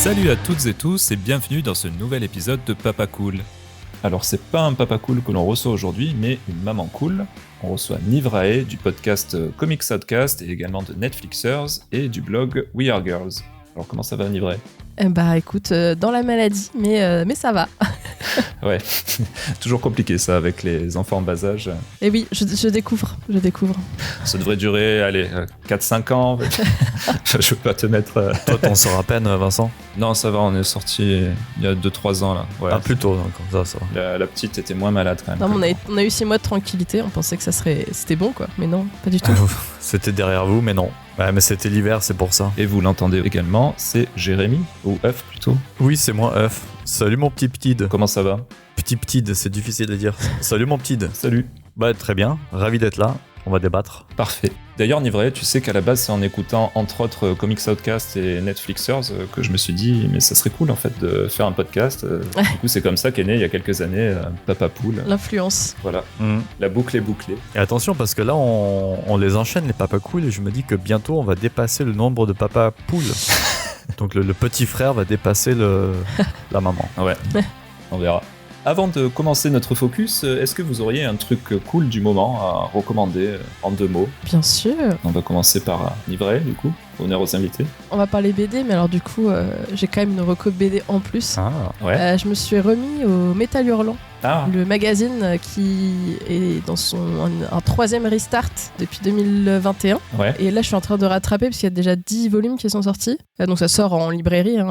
Salut à toutes et tous et bienvenue dans ce nouvel épisode de Papa Cool. Alors c'est pas un papa cool que l'on reçoit aujourd'hui, mais une maman cool. On reçoit Nivrae du podcast Comics Outcast et également de Netflixers et du blog We Are Girls. Alors comment ça va Nivrae ? Bah écoute, dans la maladie, mais ça va. Ouais, toujours compliqué ça avec les enfants en bas âge. Et oui, je découvre. Ça devrait durer, allez, 4-5 ans. Je veux pas te mettre... Toi, t'en sors à peine, Vincent ? Non, ça va, on est sorti il y a 2-3 ans là. Ouais. Ah, plus tôt, donc ça va. La petite était moins malade quand même. Non, on a eu 6 mois de tranquillité, on pensait que c'était bon quoi, mais non, pas du tout. C'était derrière vous, mais non. Ouais, mais c'était l'hiver, c'est pour ça. Et vous l'entendez également, c'est Jérémy, ou Euf plutôt. Oui, c'est moi, Euf. Salut mon petit ptide. Comment ça va ? Petit ptide, c'est difficile à dire. Salut mon ptide. Salut. Bah très bien, ravi d'être là. On va débattre. Parfait. D'ailleurs, Nivrae, tu sais qu'à la base, c'est en écoutant entre autres Comics Outcast et Netflixers que je me suis dit, mais ça serait cool en fait de faire un podcast. Du coup, c'est comme ça qu'est né il y a quelques années Papa Poule. L'influence. Voilà, La boucle est bouclée. Et attention, parce que là, on les enchaîne, les Papa Cool, et je me dis que bientôt, on va dépasser le nombre de Papa Poule. Donc le petit frère va dépasser la maman. Ouais, on verra. Avant de commencer notre focus, est-ce que vous auriez un truc cool du moment à recommander en 2 mots ? Bien sûr. On va commencer par Nivrae, du coup. Honneur aux invités. On va parler BD, mais alors du coup, j'ai quand même une reco BD en plus. Ah, ouais. Je me suis remis au Métal Hurlant, le magazine qui est dans un 3e restart depuis 2021. Ouais. Et là, je suis en train de rattraper parce qu'il y a déjà 10 volumes qui sont sortis. Donc ça sort en librairie,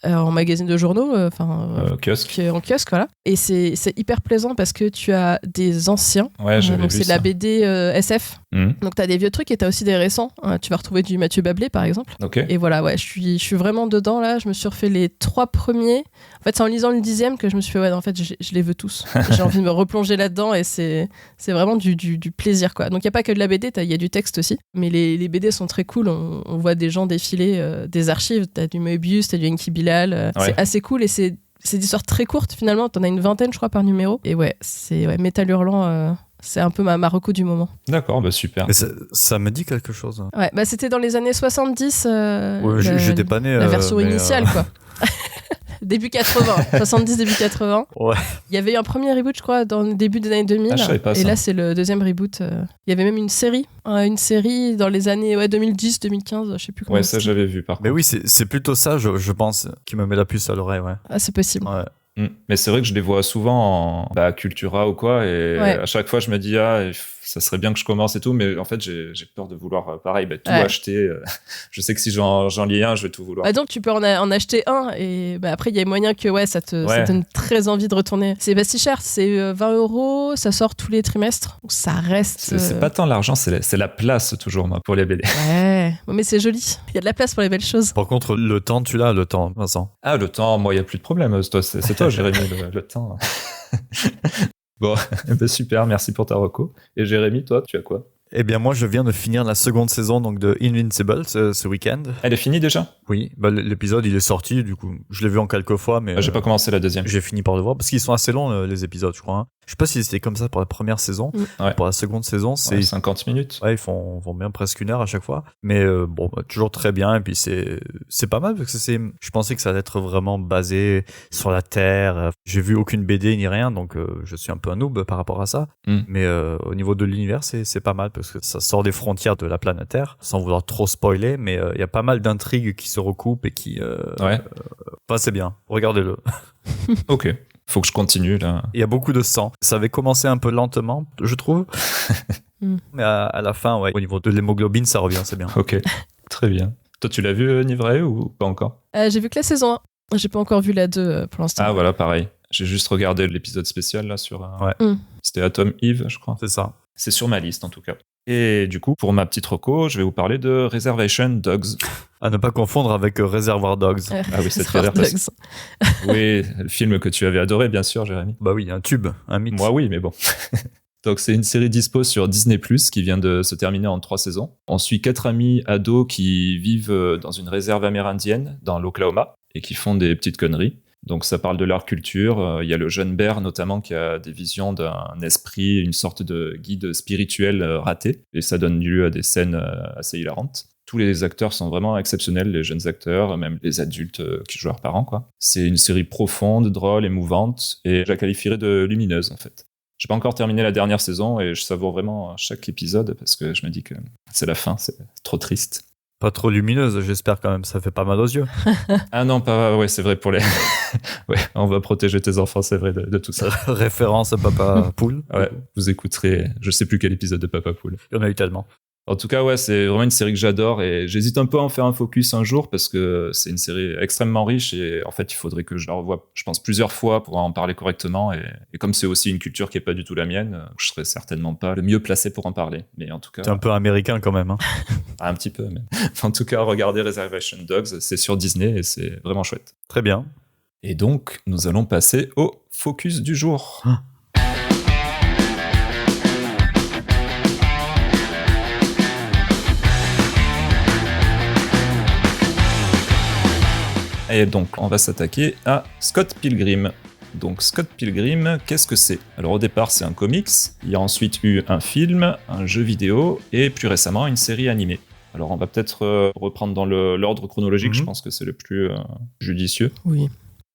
en magazine de journaux, kiosque. En kiosque, voilà. Et c'est hyper plaisant parce que tu as des anciens. Ouais, j'avais donc vu c'est de ça. la BD SF. Donc t'as des vieux trucs et t'as aussi des récents. Tu vas retrouver du Mathieu Bablé, par exemple. Ok. Et voilà, ouais, je suis vraiment dedans là. Je me suis refait les 3 premiers. En fait, c'est en lisant le 10e que je me suis fait, ouais, en fait, je les veux tous. J'ai envie de me replonger là-dedans et c'est vraiment du plaisir, quoi. Donc il y a pas que de la BD, il y a du texte aussi. Mais les BD sont très cool. On voit des gens défiler des archives. T'as du Moebius, t'as du Enki Bilal. Ouais. C'est assez cool et c'est des histoires très courtes finalement. T'en as une 20aine, je crois, par numéro. Et ouais, c'est Métal Hurlant. C'est un peu ma reco du moment. D'accord, bah super. mais ça me dit quelque chose. Ouais, bah c'était dans les années 70. Ouais, j'étais pas né. La version initiale, quoi. Début 80. 70, début 80. Ouais. Il y avait eu un premier reboot, je crois, dans le début des années 2000. Ah, je savais pas et ça. là, c'est le 2e reboot. Il y avait même une série dans les années 2010, 2015, je sais plus comment. Ouais, ça j'avais vu par contre. Mais oui, c'est plutôt ça, je pense, qui me met la puce à l'oreille, ouais. Ah, c'est possible. Ouais. Mais c'est vrai que je les vois souvent en Cultura ou quoi, et Ouais. à chaque fois je me dis ça serait bien que je commence et tout, mais en fait j'ai peur de vouloir pareil tout Ouais. acheter. Je sais que si j'en lis un, je vais tout vouloir. Bah donc tu peux en acheter un et bah après il y a moyen que ça te donne très envie de retourner. C'est pas si cher, c'est 20 €, ça sort tous les trimestres, donc ça reste. C'est pas tant l'argent, c'est la place toujours moi pour les BD. Ouais, mais c'est joli. Il y a de la place pour les belles choses. Par contre, le temps, tu l'as, le temps, Vincent. Ah le temps, moi il y a plus de problème. C'est toi Jérémy le temps. Bon, ben super, merci pour ta reco. Et Jérémy, toi, tu as quoi ? Eh bien, moi, je viens de finir la 2e saison donc, de Invincible ce week-end. Elle est finie déjà ? Oui, bah, l'épisode, il est sorti, du coup, je l'ai vu en quelques fois, mais J'ai pas commencé la 2e. j'ai fini par le voir, parce qu'ils sont assez longs, les épisodes, je crois. Hein. Je sais pas si c'était comme ça pour la première saison. Ouais. Pour la 2e saison, c'est... 50 minutes. Ouais, ils font bien presque 1 heure à chaque fois. Mais toujours très bien. Et puis c'est pas mal parce que je pensais que ça allait être vraiment basé sur la Terre. J'ai vu aucune BD ni rien, donc je suis un peu un noob par rapport à ça. Mais au niveau de l'univers, c'est pas mal parce que ça sort des frontières de la planète Terre, sans vouloir trop spoiler. Mais il y a pas mal d'intrigues qui se recoupent et qui... c'est bien. Regardez-le. Ok. Faut que je continue là. Il y a beaucoup de sang. Ça avait commencé un peu lentement, je trouve. Mais à la fin, ouais, au niveau de l'hémoglobine, ça revient, c'est bien. Ok, très bien. Toi, tu l'as vu Nivrae ou pas encore ? J'ai vu que la saison 1. J'ai pas encore vu la 2 pour l'instant. Ah voilà, pareil. J'ai juste regardé l'épisode spécial là sur... C'était Atom Eve, je crois. C'est ça. C'est sur ma liste en tout cas. Et du coup, pour ma petite reco, je vais vous parler de Reservation Dogs. À ne pas confondre avec Reservoir Dogs. Ah oui, c'est très rare. Oui, le film que tu avais adoré, bien sûr, Jérémy. Bah oui, un tube, un mythe. Moi, oui, mais bon. Donc, c'est une série dispo sur Disney+, qui vient de se terminer en 3 saisons. On suit 4 amis ados qui vivent dans une réserve amérindienne, dans l'Oklahoma, et qui font des petites conneries. Donc ça parle de leur culture. Il y a le jeune Bear notamment qui a des visions d'un esprit, une sorte de guide spirituel raté. Et ça donne lieu à des scènes assez hilarantes. Tous les acteurs sont vraiment exceptionnels, les jeunes acteurs, même les adultes qui jouent leurs parents, quoi. C'est une série profonde, drôle, émouvante, et je la qualifierais de lumineuse, en fait. J'ai pas encore terminé la dernière saison et je savoure vraiment chaque épisode parce que je me dis que c'est la fin, c'est trop triste. Pas trop lumineuse, j'espère quand même, ça fait pas mal aux yeux. Ah non, pas, ouais, c'est vrai pour les. Ouais, on va protéger tes enfants, c'est vrai, de tout ça. Référence à Papa Poule. Ouais, vous écouterez, je sais plus quel épisode de Papa Poule. Il y en a eu tellement. En tout cas, ouais, c'est vraiment une série que j'adore et j'hésite un peu à en faire un focus un jour parce que c'est une série extrêmement riche et en fait, il faudrait que je la revoie, je pense, plusieurs fois pour en parler correctement et comme c'est aussi une culture qui est pas du tout la mienne, je serais certainement pas le mieux placé pour en parler. Mais en tout cas. T'es un peu américain quand même, hein. Un petit peu, mais. En tout cas, regardez Reservation Dogs, c'est sur Disney et c'est vraiment chouette. Très bien. Et donc, nous allons passer au focus du jour. Et donc, on va s'attaquer à Scott Pilgrim. Donc, Scott Pilgrim, qu'est-ce que c'est ? Alors, au départ, c'est un comics. Il y a ensuite eu un film, un jeu vidéo et plus récemment, une série animée. Alors, on va peut-être reprendre dans l'ordre chronologique. Je pense que c'est le plus judicieux. Oui.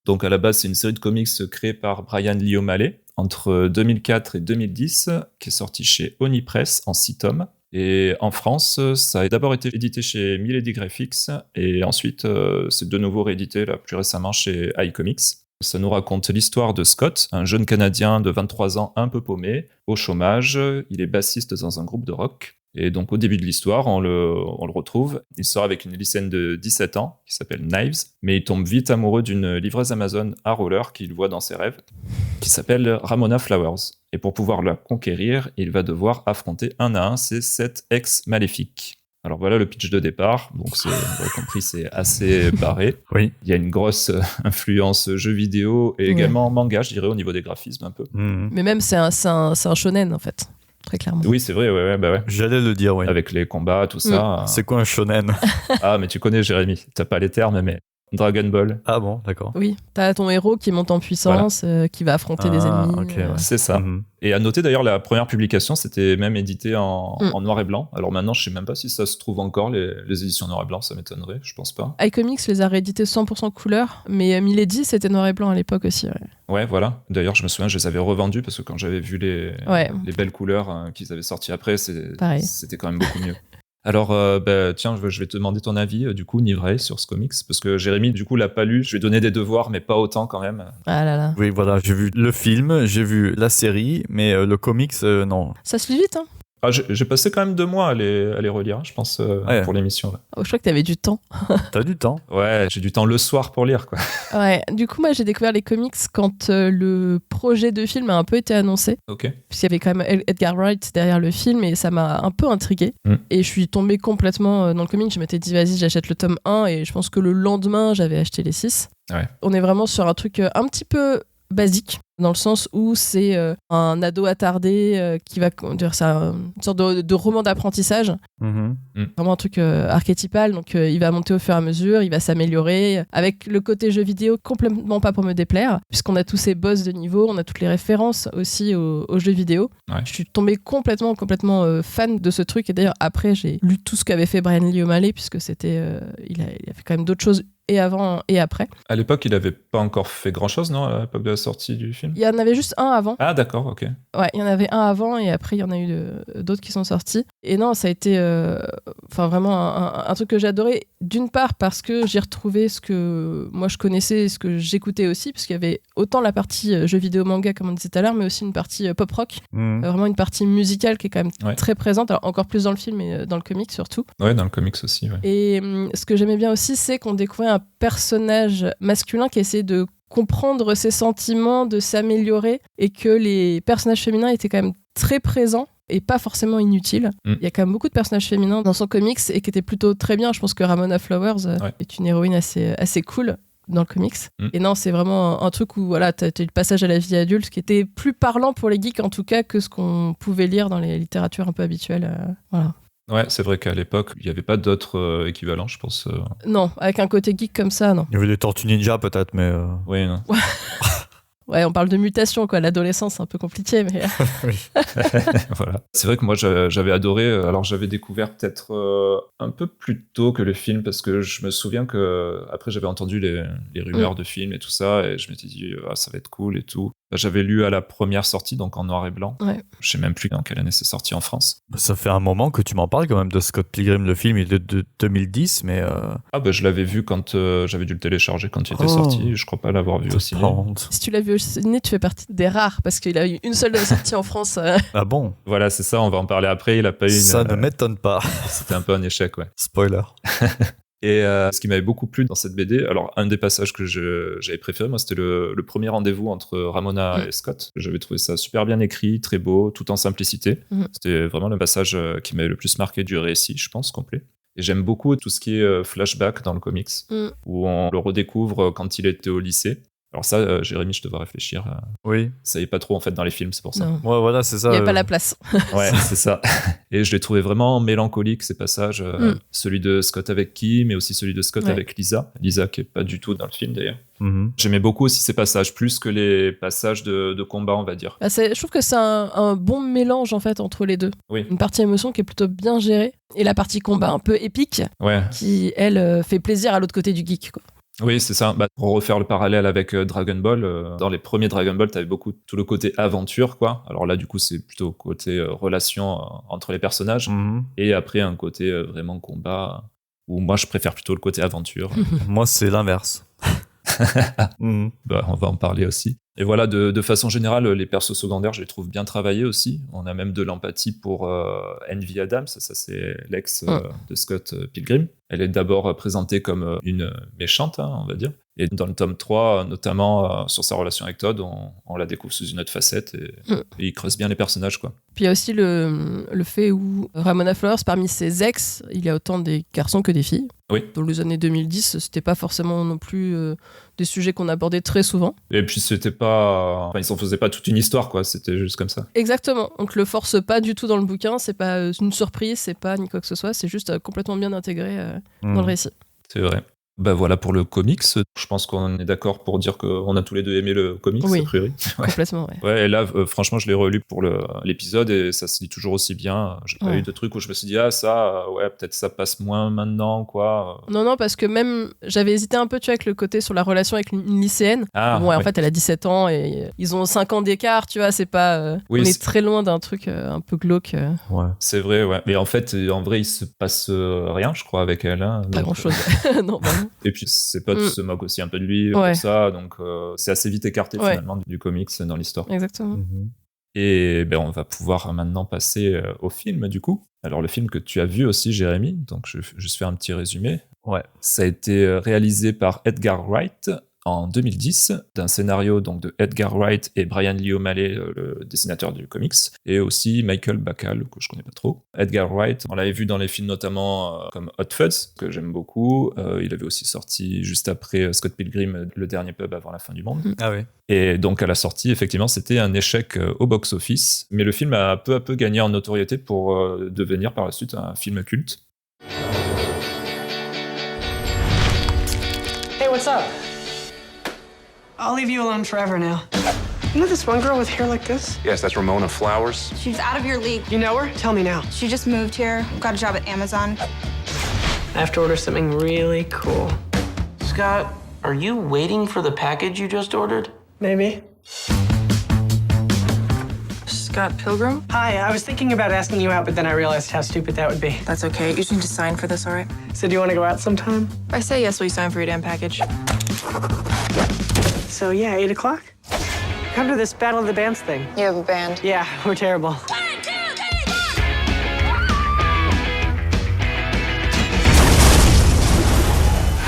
Donc, à la base, c'est une série de comics créée par Brian Lee O'Malley entre 2004 et 2010, qui est sortie chez Oni Press en 6 tomes. Et en France, ça a d'abord été édité chez Milady Graphics et ensuite c'est de nouveau réédité là, plus récemment chez iComics. Ça nous raconte l'histoire de Scott, un jeune Canadien de 23 ans un peu paumé, au chômage. Il est bassiste dans un groupe de rock. Et donc au début de l'histoire, on le retrouve. Il sort avec une lycéenne de 17 ans qui s'appelle Knives, mais il tombe vite amoureux d'une livreuse Amazon à roller qu'il voit dans ses rêves, qui s'appelle Ramona Flowers. Et pour pouvoir la conquérir, il va devoir affronter un à un ses 7 ex maléfiques. Alors voilà le pitch de départ. Donc vous avez compris, c'est assez barré. Oui. Il y a une grosse influence jeux vidéo et également manga, je dirais, au niveau des graphismes un peu. Mais même c'est un shonen en fait. Très clairement. Oui, c'est vrai, ouais. J'allais le dire, oui. Avec les combats, tout ça. C'est quoi un shonen ? Ah, mais tu connais, Jérémy. T'as pas les termes, mais Dragon Ball. Ah bon, d'accord. Oui, t'as ton héros qui monte en puissance, qui va affronter des ennemis. Ok, ouais. C'est ça. Et à noter d'ailleurs, la première publication, c'était même édité en noir et blanc. Alors maintenant, je sais même pas si ça se trouve encore, les éditions noir et blanc, ça m'étonnerait, je pense pas. iComics les a réédités 100% couleur, mais Milady, c'était noir et blanc à l'époque aussi. Ouais, voilà. D'ailleurs, je me souviens, je les avais revendus parce que quand j'avais vu les belles couleurs qu'ils avaient sorties après, c'était quand même beaucoup mieux. Alors, tiens, je vais te demander ton avis, du coup, Nivray, sur ce comics, parce que Jérémy, du coup, l'a pas lu. Je lui ai donné des devoirs, mais pas autant quand même. Ah là là. Oui, voilà, j'ai vu le film, j'ai vu la série, mais le comics, non. Ça se lit vite, hein. Ah, j'ai passé quand même 2 mois à les relire, je pense, pour l'émission. Là. Oh, je crois que t'avais du temps. T'as du temps. Ouais, j'ai du temps le soir pour lire, quoi. Ouais, du coup, moi, j'ai découvert les comics quand le projet de film a un peu été annoncé. Ok. Puisqu'il y avait quand même Edgar Wright derrière le film et ça m'a un peu intriguée. Et je suis tombée complètement dans le comic. Je m'étais dit, vas-y, j'achète le tome 1 et je pense que le lendemain, j'avais acheté les 6. Ouais. On est vraiment sur un truc un petit peu basique, dans le sens où c'est un ado attardé qui va dire ça, une sorte de roman d'apprentissage. Vraiment un truc archétypal, donc il va monter au fur et à mesure, il va s'améliorer, avec le côté jeu vidéo complètement pas pour me déplaire, puisqu'on a tous ces boss de niveau, on a toutes les références aussi aux jeux vidéo. Ouais. Je suis tombée complètement fan de ce truc, et d'ailleurs après j'ai lu tout ce qu'avait fait Brian Lee O'Malley, puisque c'était il a fait quand même d'autres choses et avant et après. À l'époque, il avait pas encore fait grand-chose, non, à l'époque de la sortie du film ? Il y en avait juste un avant. Ah, d'accord, ok. Ouais, il y en avait un avant et après, il y en a eu d'autres qui sont sortis. Et non, ça a été vraiment un truc que j'ai adoré. D'une part, parce que j'ai retrouvé ce que moi je connaissais et ce que j'écoutais aussi, parce qu'il y avait autant la partie jeux vidéo manga, comme on disait tout à l'heure, mais aussi une partie pop rock. Vraiment une partie musicale qui est quand même très présente. Alors, encore plus dans le film et dans le comic surtout. Ouais, dans le comics aussi, ouais. Et ce que j'aimais bien aussi, c'est qu'on découvrait un personnage masculin qui essayait de comprendre ses sentiments, de s'améliorer, et que les personnages féminins étaient quand même très présents et pas forcément inutiles. Il y a quand même beaucoup de personnages féminins dans son comics et qui étaient plutôt très bien. Je pense que Ramona Flowers est une héroïne assez cool dans le comics. Et non, c'est vraiment un truc où voilà, t'as eu le passage à la vie adulte qui était plus parlant pour les geeks en tout cas que ce qu'on pouvait lire dans les littératures un peu habituelles. Voilà. Ouais, c'est vrai qu'à l'époque, il n'y avait pas d'autres équivalents, je pense. Non, avec un côté geek comme ça, non. Il y avait des Tortues Ninja peut-être, mais... Oui, non. Ouais, on parle de mutation, quoi. L'adolescence, c'est un peu compliqué, mais... Voilà. C'est vrai que moi, j'avais adoré. Alors, j'avais découvert peut-être un peu plus tôt que le film, parce que je me souviens que après j'avais entendu les rumeurs de films et tout ça, et je m'étais dit, ah, ça va être cool et tout. J'avais lu à la première sortie, donc en noir et blanc. Ouais. Je sais même plus dans quelle année c'est sorti en France. Ça fait un moment que tu m'en parles quand même de Scott Pilgrim, le film, il est de 2010, mais... Ah bah je l'avais vu quand j'avais dû le télécharger quand il était sorti. Je crois pas l'avoir vu au ciné. Si tu l'as vu au ciné, tu fais partie des rares, parce qu'il a eu une seule sortie en France. Ah bon? Voilà, c'est ça, on va en parler après. Il a pas eu Ça ne m'étonne pas. C'était un peu un échec, ouais. Spoiler. Et ce qui m'avait beaucoup plu dans cette BD, alors un des passages que j'avais préféré, moi, c'était le premier rendez-vous entre Ramona et Scott. J'avais trouvé ça super bien écrit, très beau, tout en simplicité. C'était vraiment le passage qui m'avait le plus marqué du récit, je pense, complet. Et j'aime beaucoup tout ce qui est flashback dans le comics, où on le redécouvre quand il était au lycée. Alors ça, Jérémy, je te vois réfléchir. Oui. Ça y est pas trop en fait dans les films, c'est pour ça. Non. Ouais, voilà, c'est ça. Il n'y avait pas la place. Ouais, c'est ça. Et je l'ai trouvé vraiment mélancolique, ces passages. Celui de Scott avec Kim, mais aussi celui de Scott avec Lisa. Lisa qui est pas du tout dans le film d'ailleurs. J'aimais beaucoup aussi ces passages, plus que les passages de combat, on va dire. Bah, je trouve que c'est un bon mélange en fait entre les deux. Oui. Une partie émotion qui est plutôt bien gérée, et la partie combat un peu épique, qui elle fait plaisir à l'autre côté du geek, quoi. Oui, c'est ça. Bah, pour refaire le parallèle avec Dragon Ball, dans les premiers Dragon Ball, t'avais beaucoup tout le côté aventure, quoi. Alors là, du coup, c'est plutôt côté relation entre les personnages. Et après, un côté vraiment combat, où moi, je préfère plutôt le côté aventure. Moi, c'est l'inverse. Bah, on va en parler aussi. Et voilà, de façon générale, les persos secondaires, je les trouve bien travaillés aussi. On a même de l'empathie pour Envy Adams, ça c'est l'ex de Scott Pilgrim. Elle est d'abord présentée comme une méchante, on va dire. Et dans le tome 3, notamment sur sa relation avec Todd, on la découvre sous une autre facette et il creuse bien les personnages, quoi. Puis il y a aussi le fait où Ramona Flowers, parmi ses ex, il y a autant des garçons que des filles. Oui. Dans les années 2010, c'était pas forcément non plus des sujets qu'on abordait très souvent. Et puis c'était pas... Enfin, ils s'en faisaient pas toute une histoire, quoi. C'était juste comme ça. Exactement. Donc le force pas du tout dans le bouquin, c'est pas une surprise, c'est pas ni quoi que ce soit, c'est juste complètement bien intégré dans le récit. C'est vrai. Bah voilà pour le comics. Je pense qu'on est d'accord pour dire qu'on a tous les deux aimé le comics, oui, a priori. Complètement, ouais. Ouais, et là, franchement, je l'ai relu pour l'épisode et ça se lit toujours aussi bien. J'ai pas eu de trucs où je me suis dit, ah, ça, peut-être ça passe moins maintenant, quoi. Non, parce que même, j'avais hésité un peu, tu vois, avec le côté sur la relation avec une lycéenne. En fait, elle a 17 ans et ils ont 5 ans d'écart, tu vois, c'est pas... on est très loin d'un truc un peu glauque. Ouais. C'est vrai, ouais. Mais en fait, en vrai, il se passe rien, je crois, avec elle. Hein, pas grand-chose. Non, bah non. Et puis ses potes se moquent aussi un peu de lui, pour ça, donc c'est assez vite écarté finalement du comics dans l'histoire. Exactement. Et ben, on va pouvoir maintenant passer au film du coup. Alors le film que tu as vu aussi, Jérémy, donc je vais juste faire un petit résumé. Ouais. Ça a été réalisé par Edgar Wright en 2010, d'un scénario donc de Edgar Wright et Brian Lee O'Malley, le dessinateur du comics, et aussi Michael Bacall, que je connais pas trop. Edgar Wright, on l'avait vu dans les films notamment comme Hot Fuzz, que j'aime beaucoup. Il avait aussi sorti juste après Scott Pilgrim, le dernier pub avant la fin du monde. Ah oui. Et donc à la sortie, effectivement, c'était un échec au box-office, mais le film a peu à peu gagné en notoriété pour devenir par la suite un film culte. Hey, what's up? I'll leave you alone forever now. You know this one girl with hair like this? Yes, that's Ramona Flowers. She's out of your league. You know her? Tell me now. She just moved here, got a job at Amazon. I have to order something really cool. Scott, are you waiting for the package you just ordered? Maybe. Scott Pilgrim? Hi, I was thinking about asking you out, but then I realized how stupid that would be. That's okay. You just need to sign for this, all right? So do you want to go out sometime? If I say yes, will you sign for your damn package? So yeah, 8 o'clock? Come to this Battle of the Bands thing. You have a band? Yeah, we're terrible. 1, 2, 3, 4!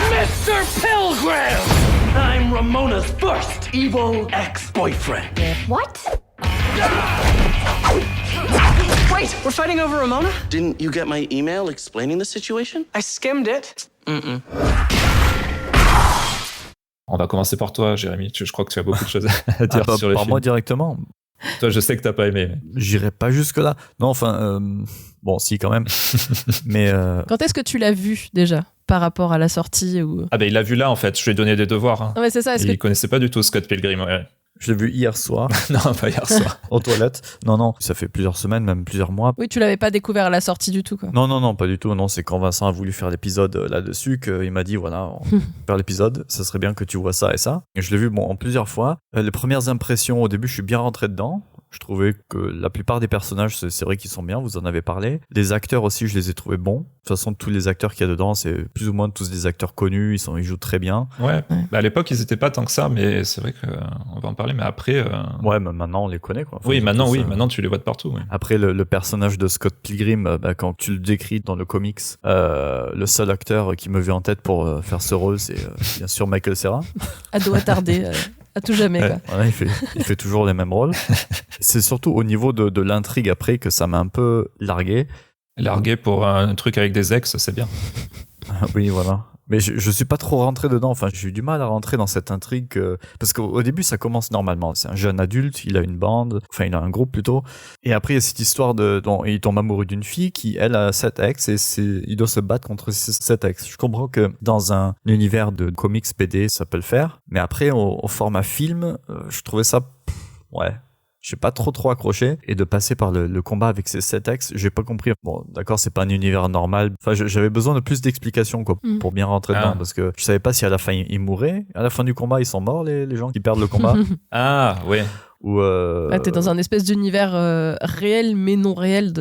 Mr. Pilgrim! I'm Ramona's first evil ex-boyfriend. What? Wait, we're fighting over Ramona? Didn't you get my email explaining the situation? I skimmed it. On va commencer par toi, Jérémy. Je crois que tu as beaucoup de choses à dire sur le film. Par moi directement. Toi, je sais que t'as pas aimé. J'irai pas jusque-là. Non, enfin, bon, si, quand même. Mais. Quand est-ce que tu l'as vu déjà par rapport à la sortie ou... Ah, ben il l'a vu là, en fait. Je lui ai donné des devoirs. Hein. Non, mais c'est ça. Il connaissait pas du tout Scott Pilgrim. Ouais. Je l'ai vu hier soir, Non, pas hier soir. aux toilettes. Non, ça fait plusieurs semaines, même plusieurs mois. Oui, tu l'avais pas découvert à la sortie du tout, quoi. Non, pas du tout. Non, c'est quand Vincent a voulu faire l'épisode là-dessus qu'il m'a dit, voilà, on va faire l'épisode, ça serait bien que tu vois ça et ça. Et je l'ai vu en plusieurs fois. Les premières impressions, au début, je suis bien rentré dedans. Je trouvais que la plupart des personnages, c'est vrai qu'ils sont bien, vous en avez parlé. Les acteurs aussi, je les ai trouvés bons. De toute façon, tous les acteurs qu'il y a dedans, c'est plus ou moins tous des acteurs connus, ils jouent très bien. Ouais. Bah, à l'époque, ils étaient pas tant que ça, mais c'est vrai qu'on va en parler. Mais après. Ouais, mais maintenant, on les connaît, quoi. Enfin, Oui, ils ont maintenant, tous, maintenant, tu les vois de partout. Ouais. Après, le personnage de Scott Pilgrim, quand tu le décris dans le comics, le seul acteur qui me vient en tête pour faire ce rôle, c'est bien sûr Michael Cera. Ado attardé, à tout jamais, quoi. Voilà, il fait toujours les mêmes rôles. C'est surtout au niveau de l'intrigue après que ça m'a un peu largué. Largué pour un truc avec des ex, c'est bien. Oui, voilà. Mais je suis pas trop rentré dedans. Enfin, j'ai eu du mal à rentrer dans cette intrigue parce qu'au début, ça commence normalement. C'est un jeune adulte, il a une bande, enfin, il a un groupe plutôt. Et après, il y a cette histoire dont il tombe amoureux d'une fille qui, elle, a 7 ex et il doit se battre contre ces 7 ex. Je comprends que dans un univers de comics BD, ça peut le faire. Mais après, au format film, je trouvais ça, ouais. J'ai pas trop accroché et de passer par le combat avec ces 7 ex, j'ai pas compris. Bon, d'accord, c'est pas un univers normal. Enfin, j'avais besoin de plus d'explications quoi, pour bien rentrer dedans parce que je savais pas si à la fin ils mouraient. À la fin du combat, ils sont morts les gens qui perdent le combat. Ah, ouais. Ou t'es dans un espèce d'univers réel mais non réel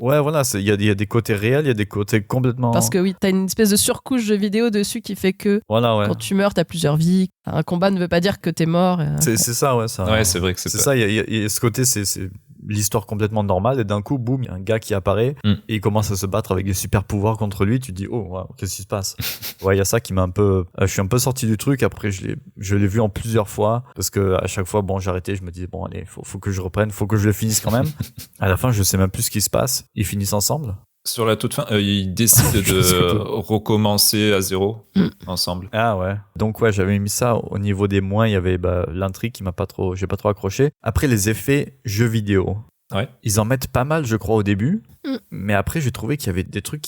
Ouais, voilà, il y a des côtés réels, il y a des côtés complètement. Parce que oui, t'as une espèce de surcouche jeu vidéo dessus qui fait que voilà, ouais. Quand tu meurs, t'as plusieurs vies. Un combat ne veut pas dire que t'es mort. C'est ça, ouais. Ça, ouais, c'est vrai que c'est ça. Il y a ce côté, c'est l'histoire complètement normale et d'un coup, boum, il y a un gars qui apparaît et il commence à se battre avec des super pouvoirs contre lui. Tu te dis, oh, wow, qu'est-ce qui se passe? Ouais, il y a ça qui m'a un peu. Je suis un peu sorti du truc. Après, je l'ai vu en plusieurs fois parce que à chaque fois, bon, j'arrêtais. Je me disais, bon, allez, faut que je reprenne, faut que je le finisse quand même. À la fin, je sais même plus ce qui se passe. Ils finissent ensemble. Sur la toute fin, ils décident de recommencer à zéro ensemble. Ah ouais. Donc ouais, j'avais mis ça au niveau des moins. Il y avait l'intrigue qui j'ai pas trop accroché. Après les effets jeux vidéo. Ouais. Ils en mettent pas mal, je crois, au début. Mais après, j'ai trouvé qu'il y avait des trucs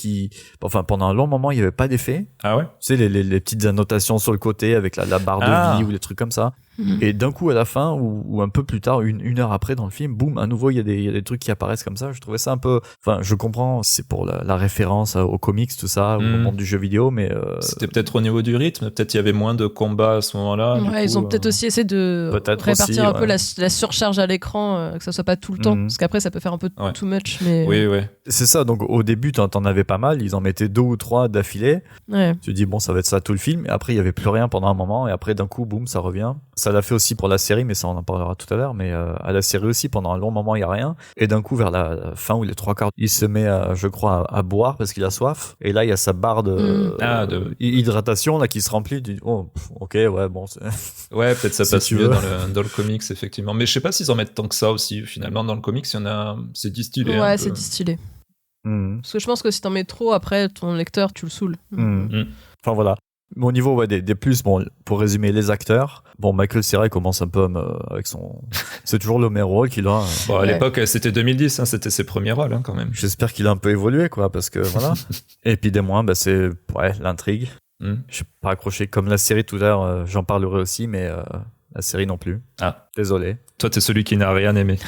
enfin, pendant un long moment, il y avait pas d'effet. Ah ouais? Tu sais, les petites annotations sur le côté avec la barre de vie ou les trucs comme ça. Et d'un coup, à la fin, ou un peu plus tard, une heure après dans le film, boum, à nouveau, il y a des trucs qui apparaissent comme ça. Je trouvais ça un peu. Enfin, je comprends, c'est pour la référence aux comics, tout ça, au monde du jeu vidéo, mais. C'était peut-être au niveau du rythme, peut-être il y avait moins de combats à ce moment-là. Ouais, ils ont peut-être aussi essayé de répartir aussi, un peu la surcharge à l'écran, que ça soit pas tout le temps, parce qu'après, ça peut faire un peu too much. Mais... Oui, ouais. C'est ça, donc au début, t'en avais pas mal, ils en mettaient 2 ou 3 d'affilée. Ouais. Tu te dis, bon, ça va être ça tout le film, et après, il y avait plus rien pendant un moment, et après, d'un coup, boum, ça revient. Ça l'a fait aussi pour la série, mais ça, on en parlera tout à l'heure, mais à la série aussi, pendant un long moment, il y a rien. Et d'un coup, vers la fin ou les 3/4, il se met, je crois, à boire parce qu'il a soif, et là, il y a sa barre de hydratation là, qui se remplit. Tu dis, oh, ok, ouais, bon. Ouais, peut-être ça si passe mieux dans le comics, effectivement. Mais je sais pas s'ils en mettent tant que ça aussi. Finalement, dans le comics, il y en a, c'est distillé. Ouais, c'est distillé. Parce que je pense que si t'en mets trop, après, ton lecteur, tu le saoules. Enfin, voilà. Au niveau des plus, bon, pour résumer les acteurs, bon, Michael Cera commence un peu avec son. C'est toujours le même rôle qu'il a. Bon, à l'époque, c'était 2010, hein, c'était ses premiers rôles quand même. J'espère qu'il a un peu évolué, quoi, parce que voilà. Et puis des moins, c'est l'intrigue. Je suis pas accroché comme la série tout à l'heure, j'en parlerai aussi, mais la série non plus. Ah. Désolé. Toi, t'es celui qui n'a rien aimé.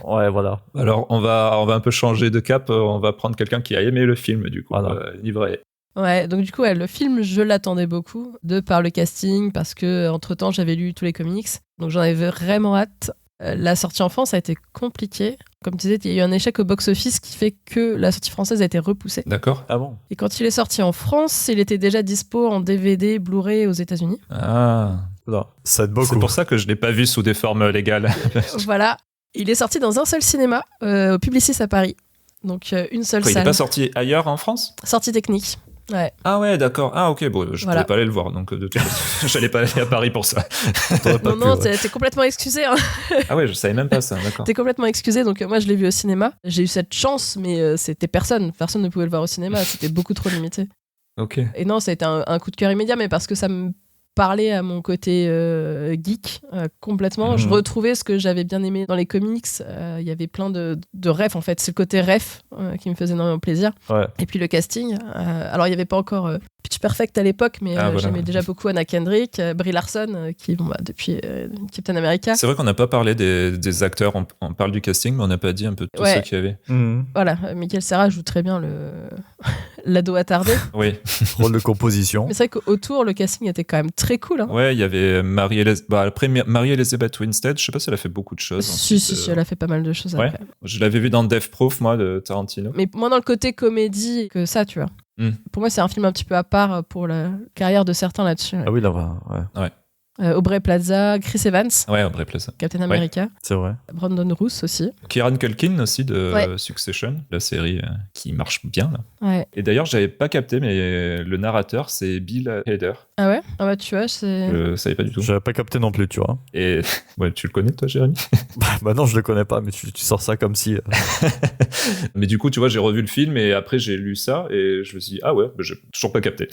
Ouais, voilà. Alors, on va un peu changer de cap, on va prendre quelqu'un qui a aimé le film, du coup, livrer. Ouais, donc du coup, le film, je l'attendais beaucoup, par le casting, parce que entre-temps, j'avais lu tous les comics, donc j'en avais vraiment hâte. La sortie en France a été compliquée. Comme tu disais, il y a eu un échec au box-office qui fait que la sortie française a été repoussée. D'accord. Ah bon? Et quand il est sorti en France, il était déjà dispo en DVD, Blu-ray aux États-Unis. Ah. Là, ça aide beaucoup. C'est pour ça que je l'ai pas vu sous des formes légales. Voilà. Il est sorti dans un seul cinéma, au Publicis à Paris. Donc une seule salle. Il n'est pas sorti ailleurs en France? Sortie technique. Ouais. Ah ouais, d'accord. Ah ok, bon, je pourrais pas aller le voir, donc de toute façon, j'allais pas aller à Paris pour ça. Non, t'es complètement excusé. Hein. Ah ouais, je savais même pas ça, d'accord. T'es complètement excusé, donc moi je l'ai vu au cinéma. J'ai eu cette chance, mais c'était personne ne pouvait le voir au cinéma, c'était beaucoup trop limité. Ok. Et non, ça a été un coup de cœur immédiat, mais parce que ça me parlait à mon côté geek complètement. Je retrouvais ce que j'avais bien aimé dans les comics. Il y avait plein de refs en fait. C'est le côté ref qui me faisait énormément plaisir. Ouais. Et puis le casting. Alors il n'y avait pas encore Pitch Perfect à l'époque, mais j'aimais déjà beaucoup Anna Kendrick, Brie Larson, qui depuis Captain America. C'est vrai qu'on n'a pas parlé des acteurs, on parle du casting, mais on n'a pas dit un peu de tous ceux qu'il y avait. Voilà, Michael Cera joue très bien l'ado attardé. Oui. Rôle de composition. Mais c'est vrai qu'autour, le casting était quand même très cool. Hein. Ouais, il y avait Marie-Elizabeth Winstead, je sais pas si elle a fait beaucoup de choses. Si, elle a fait pas mal de choses après. Je l'avais vu dans Death Proof, moi, de Tarantino. Mais moins dans le côté comédie que ça, tu vois. Pour moi, c'est un film un petit peu à part pour la carrière de certains là-dessus. Ah oui, là, ouais. Aubrey Plaza, Chris Evans. Ouais, Aubrey Plaza. Captain America. C'est vrai. Brandon Roos aussi. Kieran Culkin aussi de Succession, la série qui marche bien. Là. Ouais. Et d'ailleurs, j'avais pas capté, mais le narrateur, c'est Bill Hader. Ah ouais? Ah bah tu vois, c'est... Je savais pas du tout. J'avais pas capté non plus, tu vois. Et tu le connais, toi, Jérémy? Bah non, je le connais pas, mais tu sors ça comme si... Mais du coup, tu vois, j'ai revu le film et après, j'ai lu ça et je me suis dit, ah ouais, j'ai toujours pas capté.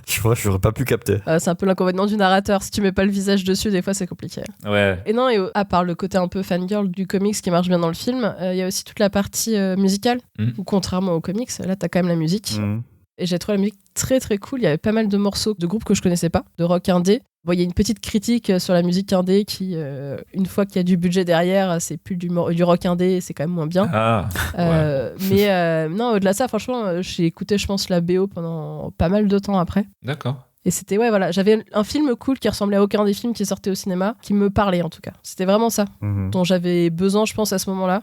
Tu vois, j'aurais pas pu capter. C'est un peu l'inconvénient du narrateur. Si tu mets pas le visage dessus, des fois, c'est compliqué. Ouais. Et non, à part le côté un peu fangirl du comics qui marche bien dans le film, il y a aussi toute la partie musicale, où contrairement aux comics, là, t'as quand même la musique. Et j'ai trouvé la musique très très cool. Il y avait pas mal de morceaux de groupes que je connaissais pas, de rock indé. Bon, il y a une petite critique sur la musique indé qui, une fois qu'il y a du budget derrière, c'est plus du rock indé, c'est quand même moins bien. Mais non, au-delà de ça, franchement, j'ai écouté, je pense, la BO pendant pas mal de temps après. D'accord. Et c'était, voilà, j'avais un film cool qui ressemblait à aucun des films qui sortaient au cinéma, qui me parlait en tout cas. C'était vraiment ça dont j'avais besoin, je pense, à ce moment-là.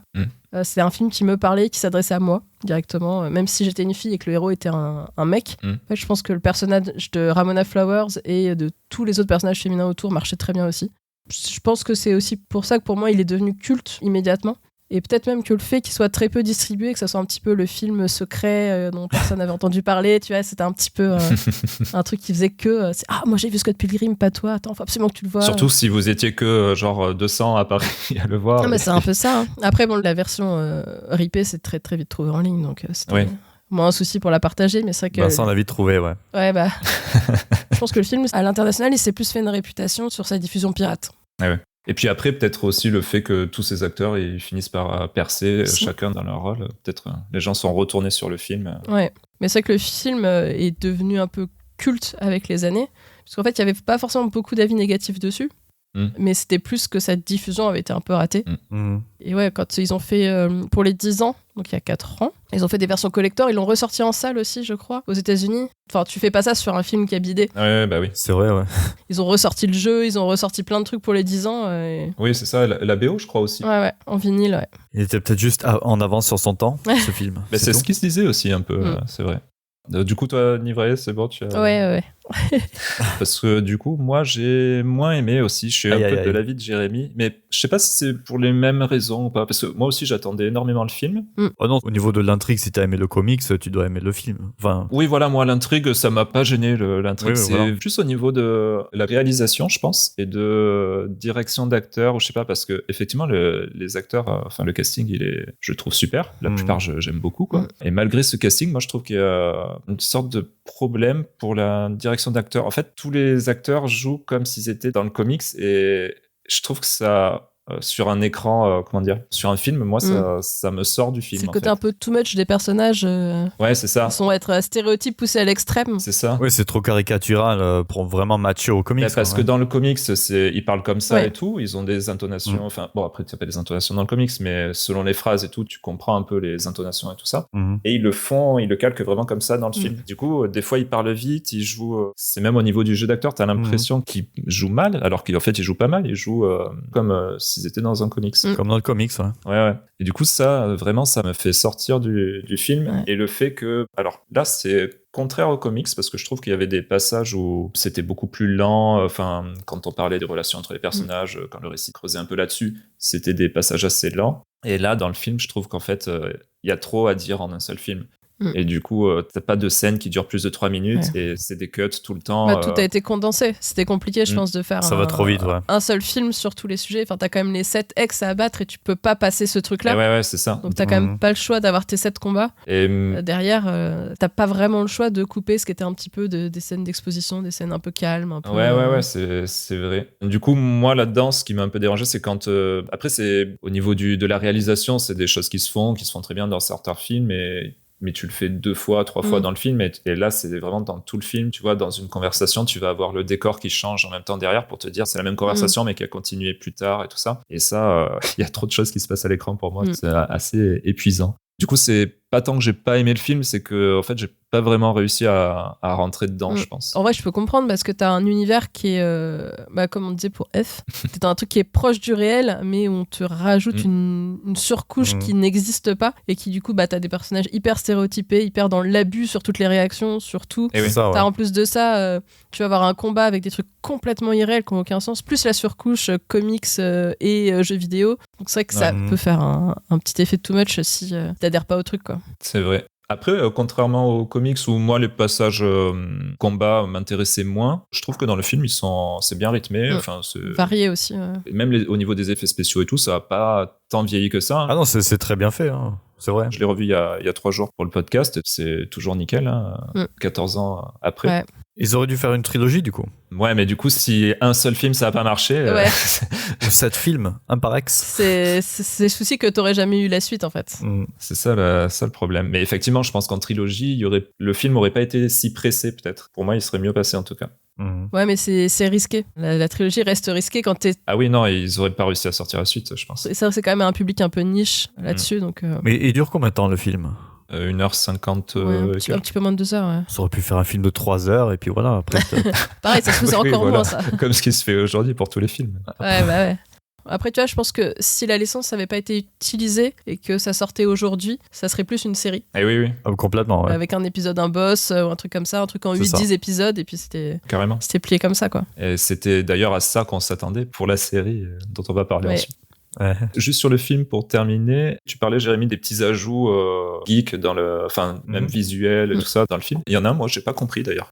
C'est un film qui me parlait, qui s'adressait à moi directement, même si j'étais une fille et que le héros était un mec. En fait, je pense que le personnage de Ramona Flowers et de tous les autres personnages féminins autour marchait très bien aussi. Je pense que c'est aussi pour ça que pour moi, il est devenu culte immédiatement. Et peut-être même que le fait qu'il soit très peu distribué, que ça soit un petit peu le film secret dont personne n'avait entendu parler, tu vois, c'était un petit peu un truc qui faisait que moi j'ai vu Scott Pilgrim, pas toi, attends, faut absolument que tu le vois. Surtout si vous étiez que genre 200 à Paris à le voir. Non, mais c'est un peu ça. Hein. Après, bon, la version ripée, c'est très très vite trouvé en ligne, donc c'était moins un souci pour la partager, mais c'est vrai que. Vincent l'a vite trouvé, ouais. Ouais, bah. Je pense que le film, à l'international, il s'est plus fait une réputation sur sa diffusion pirate. Ouais. Et puis après, peut-être aussi le fait que tous ces acteurs ils finissent par percer chacun dans leur rôle. Peut-être les gens sont retournés sur le film. Ouais, mais c'est vrai que le film est devenu un peu culte avec les années. Parce qu'en fait, il n'y avait pas forcément beaucoup d'avis négatifs dessus. Mais c'était plus que sa diffusion avait été un peu ratée. Et ouais, quand ils ont fait pour les 10 ans, donc il y a 4 ans, ils ont fait des versions collector, ils l'ont ressorti en salle aussi, je crois, aux États-Unis. Enfin, tu fais pas ça sur un film qui a bidé. Ouais, bah oui. C'est vrai, ouais. Ils ont ressorti le jeu, ils ont ressorti plein de trucs pour les 10 ans. Oui, c'est ça, la BO, je crois aussi. Ouais, en vinyle, ouais. Il était peut-être juste en avance sur son temps, ce film. Mais c'est ce qui se disait aussi un peu, c'est vrai. Du coup, toi, Nivray, c'est bon, tu as... Ouais. Parce que du coup, moi, j'ai moins aimé aussi. Je suis un peu de l'avis de Jérémy. Mais je sais pas si c'est pour les mêmes raisons ou pas. Parce que moi aussi, j'attendais énormément le film. Oh non, au niveau de l'intrigue, si t'as aimé le comics, tu dois aimer le film. Enfin... Oui, voilà, moi, l'intrigue, ça m'a pas gêné. L'intrigue, oui, c'est voilà. juste au niveau de la réalisation, je pense, et de direction d'acteurs, ou je sais pas, parce que effectivement, les acteurs, enfin, le casting, je le trouve super. La plupart, j'aime beaucoup, quoi. Et malgré ce casting, moi, je trouve qu'il y a une sorte de problème pour la direction d'acteurs. En fait, tous les acteurs jouent comme s'ils étaient dans le comics et je trouve que ça, sur un écran, sur un film, moi, ça me sort du film. C'est le côté un peu too much des personnages. Ouais, c'est ça. Ils sont être stéréotypes poussés à l'extrême. C'est ça. Oui, c'est trop caricatural pour vraiment matcher au comics. Parce que dans le comics, ils parlent comme ça et tout. Ils ont des intonations. Enfin, bon, après, tu n'as pas des intonations dans le comics, mais selon les phrases et tout, tu comprends un peu les intonations et tout ça. Et ils le calquent vraiment comme ça dans le film. Du coup, des fois, ils parlent vite, ils jouent. C'est même au niveau du jeu d'acteur, tu as l'impression qu'ils jouent mal, alors qu'en fait, ils jouent pas mal. Ils jouent comme s'ils étaient dans un comics. Comme dans le comics, ouais. Et du coup, ça, vraiment, ça me fait sortir du film. Ouais. Et le fait que... Alors là, c'est contraire aux comics, parce que je trouve qu'il y avait des passages où c'était beaucoup plus lent. Enfin, quand on parlait des relations entre les personnages, quand le récit creusait un peu là-dessus, c'était des passages assez lents. Et là, dans le film, je trouve qu'en fait, il y a trop à dire en un seul film. Et du coup, t'as pas de scène qui dure plus de 3 minutes et c'est des cuts tout le temps. Tout a été condensé. C'était compliqué, je pense, de faire ça va trop vite, un seul film sur tous les sujets. Enfin, t'as quand même les 7 ex à abattre et tu peux pas passer ce truc-là. Ouais, c'est ça. Donc t'as quand même pas le choix d'avoir tes 7 combats. Et derrière, t'as pas vraiment le choix de couper ce qui était un petit peu des scènes d'exposition, des scènes un peu calmes. Un peu, ouais, c'est vrai. Du coup, moi, là-dedans, ce qui m'a un peu dérangé, c'est quand... Après, c'est au niveau de la réalisation, c'est des choses qui se font très bien dans certains films, mais tu le fais 2 fois, 3 fois dans le film, et là, c'est vraiment dans tout le film, tu vois, dans une conversation, tu vas avoir le décor qui change en même temps derrière pour te dire c'est la même conversation, mais qui a continué plus tard et tout ça. Et ça, il y a trop de choses qui se passent à l'écran pour moi, c'est assez épuisant. Du coup, c'est pas tant que j'ai pas aimé le film, c'est que en fait, j'ai pas vraiment réussi à rentrer dedans, je pense. En vrai, je peux comprendre parce que t'as un univers qui est, comme on disait pour F, t'as un truc qui est proche du réel, mais on te rajoute une surcouche qui n'existe pas et qui du coup, t'as des personnages hyper stéréotypés, hyper dans l'abus sur toutes les réactions, sur tout. Et oui. T'as en plus de ça, tu vas avoir un combat avec des trucs complètement irréels qui n'ont aucun sens, plus la surcouche comics et jeux vidéo. Donc c'est vrai que ça peut faire un petit effet de too much si t'adhères pas au truc, quoi. C'est vrai. Après, contrairement aux comics où moi les passages combat m'intéressaient moins, je trouve que dans le film c'est bien rythmé. Enfin, c'est varié aussi. Même au niveau des effets spéciaux et tout, ça a pas tant vieilli que ça. Ah non, c'est très bien fait, hein. C'est vrai. Je l'ai revu il y a 3 jours pour le podcast. C'est toujours nickel, hein, 14 ans après. Ouais. Ils auraient dû faire une trilogie, du coup. Ouais, mais du coup, si un seul film, ça n'a pas marché... Ouais. 7 films, un par ex. C'est le souci que t'aurais jamais eu la suite, en fait. C'est ça le problème. Mais effectivement, je pense qu'en trilogie, le film n'aurait pas été si pressé, peut-être. Pour moi, il serait mieux passé, en tout cas. Ouais, mais c'est risqué. La trilogie reste risquée quand t'es... Ah oui, non, ils auraient pas réussi à sortir la suite, je pense. C'est quand même un public un peu niche là-dessus, donc... Mais il dure combien de temps, le film 1h50. un petit peu moins de 2 heures, ouais. Ça aurait pu faire un film de 3 heures, et puis voilà, après... Pareil, ça se faisait encore moins, ça. Comme ce qui se fait aujourd'hui pour tous les films. Ouais. Après, tu vois, je pense que si la licence n'avait pas été utilisée et que ça sortait aujourd'hui, ça serait plus une série. Eh oui. Ah, complètement, ouais. Avec un épisode, un boss, ou un truc comme ça, un truc en 8-10 épisodes, et puis c'était plié comme ça, quoi. Et c'était d'ailleurs à ça qu'on s'attendait pour la série dont on va parler ensuite. Ouais. Juste sur le film, pour terminer, tu parlais, Jérémy, des petits ajouts geeks, même visuels et tout ça dans le film. Il y en a un, moi, j'ai pas compris d'ailleurs.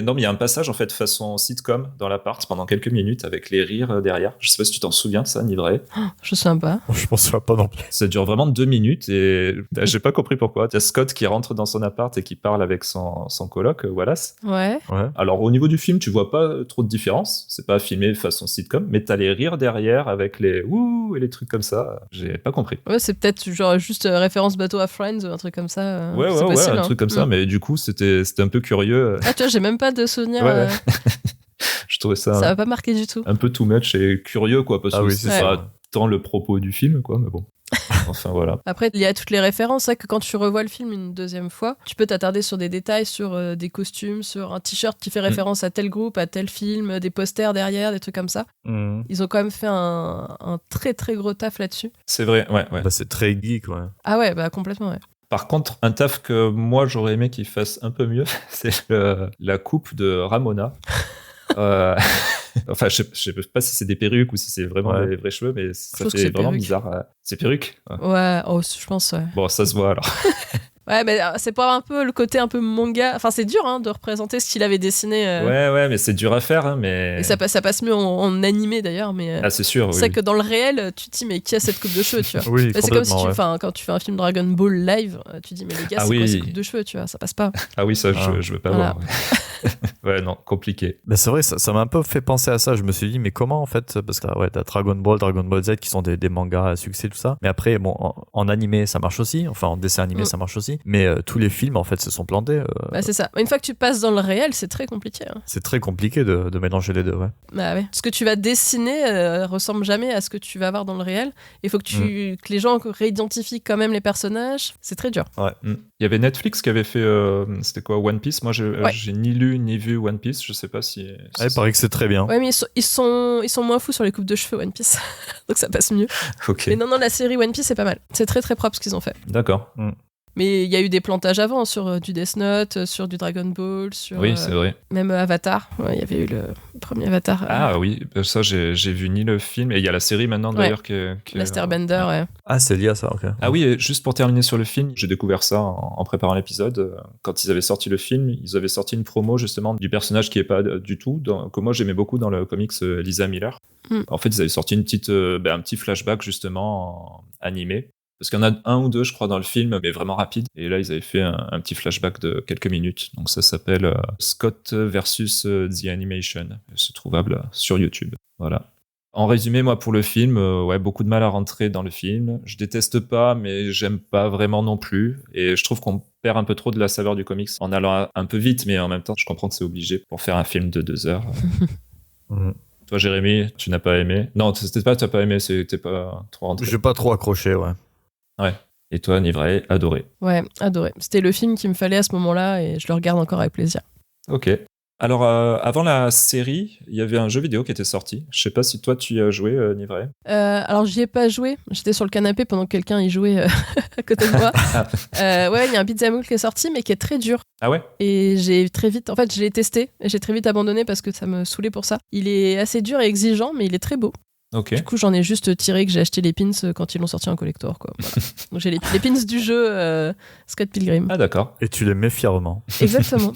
Non, mais il y a un passage en fait façon sitcom dans l'appart pendant quelques minutes avec les rires derrière. Je sais pas si tu t'en souviens de ça, Nivré. Je sais pas. Je pense pas non plus. Ça dure vraiment 2 minutes et j'ai pas compris pourquoi. Il y a Scott qui rentre dans son appart et qui parle avec son coloc, Wallace. Ouais. Alors au niveau du film, tu vois pas trop de différence. C'est pas filmé façon sitcom, mais t'as les rires derrière avec les ouh et les trucs comme ça. J'ai pas compris. Ouais, c'est peut-être genre juste référence bateau à Friends ou un truc comme ça. Ouais, un truc comme ça. Mais du coup, c'était un peu curieux. Ah, tu vois, j'ai même pas de souvenir. Je trouvais ça. Ça m'a pas marqué du tout. Un peu too much et curieux, quoi, parce que c'est pas tant le propos du film, quoi, mais bon. Enfin, voilà. Après, il y a toutes les références. C'est vrai que quand tu revois le film une deuxième fois, tu peux t'attarder sur des détails, sur des costumes, sur un t-shirt qui fait référence à tel groupe, à tel film, des posters derrière, des trucs comme ça. Ils ont quand même fait un très très gros taf là-dessus. C'est vrai, ouais. Bah, c'est très geek, ouais. Ah ouais, bah complètement, ouais. Par contre, un taf que moi j'aurais aimé qu'il fasse un peu mieux, c'est la coupe de Ramona. Enfin, je sais pas si c'est des perruques ou si c'est vraiment des vrais cheveux, mais ça fait vraiment bizarre. C'est perruque. Ouais, je pense, ouais. Bon, ça se voit alors. Ouais, mais c'est pas un peu le côté un peu manga. Enfin, c'est dur de représenter ce qu'il avait dessiné. Ouais, mais c'est dur à faire. Mais... Et ça passe mieux en animé d'ailleurs. Mais c'est sûr. C'est que dans le réel, tu te dis, mais qui a cette coupe de cheveux, tu vois. Oui, c'est comme si quand tu fais un film Dragon Ball live, tu te dis, mais les gars, c'est quoi cette coupe de cheveux, tu vois, ça passe pas. Ah oui, ça, je veux pas voir. Ouais, non, compliqué. Bah, c'est vrai, ça m'a un peu fait penser à ça. Je me suis dit, mais comment en fait? Parce que t'as Dragon Ball Z qui sont des mangas à succès, tout ça. Mais après, bon, en animé, ça marche aussi. Enfin, en dessin animé, ça marche aussi. Mais tous les films, en fait, se sont plantés. Bah, c'est ça. Une fois que tu passes dans le réel, c'est très compliqué. Hein. C'est très compliqué de mélanger les deux, ouais. Bah ouais. Ce que tu vas dessiner ressemble jamais à ce que tu vas avoir dans le réel. Il faut que les gens réidentifient quand même les personnages. C'est très dur. Ouais. Il y avait Netflix qui avait fait, c'était quoi, One Piece. Moi, j'ai ni lu ni vu One Piece. Je sais pas si. Il paraît que c'est très bien. Ouais, mais ils sont moins fous sur les coupes de cheveux One Piece, donc ça passe mieux. Ok. Mais non, la série One Piece c'est pas mal. C'est très très propre ce qu'ils ont fait. D'accord. Mais il y a eu des plantages avant sur du Death Note, sur du Dragon Ball, sur Oui, c'est vrai. même Avatar. Ouais, il y avait eu le premier Avatar. Ah oui, ça j'ai vu ni le film, et il y a la série maintenant d'ailleurs L'Asterbender, ouais. Ah, c'est lié à ça, ok. Ah oui, et juste pour terminer sur le film, j'ai découvert ça en préparant l'épisode. Quand ils avaient sorti le film, ils avaient sorti une promo justement du personnage qui est pas du tout, que moi j'aimais beaucoup dans le comics Lisa Miller. En fait, ils avaient sorti un petit flashback justement animé. Parce qu'il y en a un ou deux, je crois, dans le film, mais vraiment rapide. Et là, ils avaient fait un petit flashback de quelques minutes. Donc ça s'appelle Scott versus The Animation. C'est trouvable sur YouTube. Voilà. En résumé, moi, pour le film, beaucoup de mal à rentrer dans le film. Je déteste pas, mais j'aime pas vraiment non plus. Et je trouve qu'on perd un peu trop de la saveur du comics en allant un peu vite, mais en même temps, je comprends que c'est obligé pour faire un film de 2 heures. Toi, Jérémy, tu n'as pas aimé? Non, c'était pas tu n'as pas aimé, c'était pas trop rentré. J'ai pas trop accroché, ouais. Ouais. Et toi, Nivray, adoré? Ouais, adoré. C'était le film qu'il me fallait à ce moment-là et je le regarde encore avec plaisir. Ok. Alors, avant la série, il y avait un jeu vidéo qui était sorti. Je sais pas si toi, tu y as joué, Nivray. Alors, j'y ai pas joué. J'étais sur le canapé pendant que quelqu'un y jouait à côté de moi. Ouais, il y a un beat'em up qui est sorti, mais qui est très dur. Ah ouais? Et j'ai très vite... En fait, je l'ai testé et j'ai très vite abandonné parce que ça me saoulait pour ça. Il est assez dur et exigeant, mais il est très beau. Ok. Du coup, j'en ai juste tiré que j'ai acheté les pins quand ils l'ont sorti en collector, quoi. Voilà. Donc j'ai les pins du jeu Scott Pilgrim. Ah d'accord. Et tu les mets fièrement. Exactement.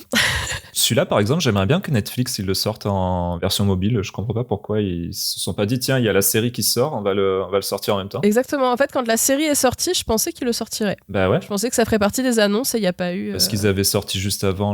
Celui-là, par exemple, j'aimerais bien que Netflix il le sorte en version mobile. Je comprends pas pourquoi ils se sont pas dit tiens, il y a la série qui sort, on va le sortir en même temps. Exactement. En fait, quand la série est sortie, je pensais qu'ils le sortiraient. Bah ouais. Je pensais que ça ferait partie des annonces et il n'y a pas eu. Parce qu'ils avaient sorti juste avant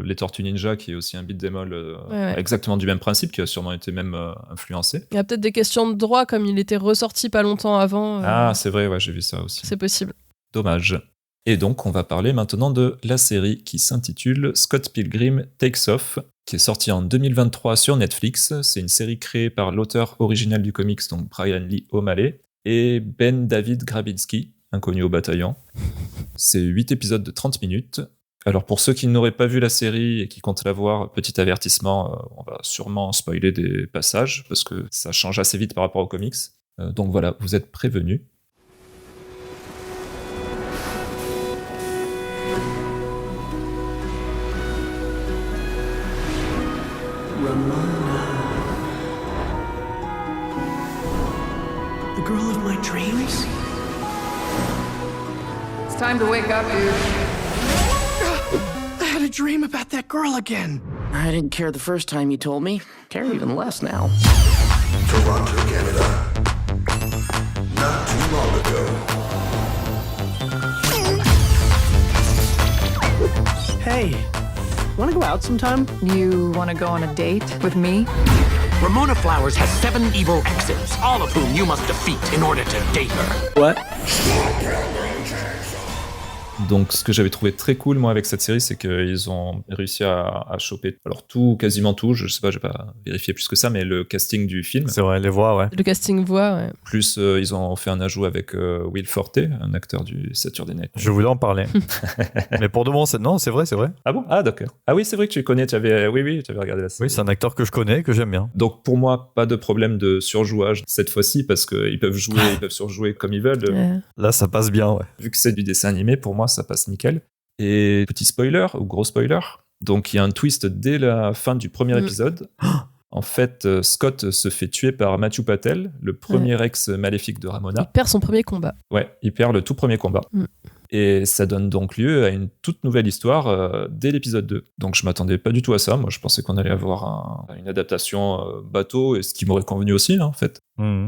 les Tortues Ninja, qui est aussi un beat'em all exactement du même principe, qui a sûrement été même influencé. Il y a peut-être des questions de droit, comme il était ressorti pas longtemps avant. Ah, c'est vrai, ouais, j'ai vu ça aussi. C'est possible. Dommage. Et donc, on va parler maintenant de la série qui s'intitule Scott Pilgrim Takes Off, qui est sortie en 2023 sur Netflix. C'est une série créée par l'auteur original du comics, donc Brian Lee O'Malley, et Ben David Grabinski, inconnu au bataillon. C'est 8 épisodes de 30 minutes. Alors, pour ceux qui n'auraient pas vu la série et qui comptent la voir, petit avertissement, on va sûrement spoiler des passages, parce que ça change assez vite par rapport aux comics. Donc voilà, vous êtes prévenus. The girl of my dreams? It's time to wake up, dude. I had a dream about that girl again. I didn't care the first time you told me. Care even less now. Toronto, Canada. Not too long ago. Hey, wanna go out sometime? You want to go on a date with me? Ramona Flowers has 7 evil exes, all of whom you must defeat in order to date her. What? Donc, ce que j'avais trouvé très cool, moi, avec cette série, c'est qu'ils ont réussi à choper, alors quasiment tout, je sais pas, j'ai pas vérifié plus que ça, mais le casting du film. C'est vrai, les voix, ouais. Le casting voix, ouais. Plus, ils ont fait un ajout avec Will Forte, un acteur du Saturday Night. Je voulais en parler. Mais pour de bon, non, c'est vrai. Ah bon? Ah, d'accord. Ah oui, c'est vrai que tu connais, tu avais regardé la série. Oui, c'est un acteur que je connais, que j'aime bien. Donc, pour moi, pas de problème de surjouage cette fois-ci, parce qu'ils peuvent surjouer comme ils veulent. Ouais. Là, ça passe bien, ouais. Vu que c'est du dessin animé, pour moi, ça passe nickel. Et petit spoiler, ou gros spoiler, donc il y a un twist dès la fin du premier épisode. En fait, Scott se fait tuer par Matthew Patel, le premier ex maléfique de Ramona. Il perd son premier combat. Ouais, il perd le tout premier combat. Et ça donne donc lieu à une toute nouvelle histoire dès l'épisode 2. Donc je m'attendais pas du tout à ça. Moi, je pensais qu'on allait avoir une adaptation bateau, et ce qui m'aurait convenu aussi, hein, en fait.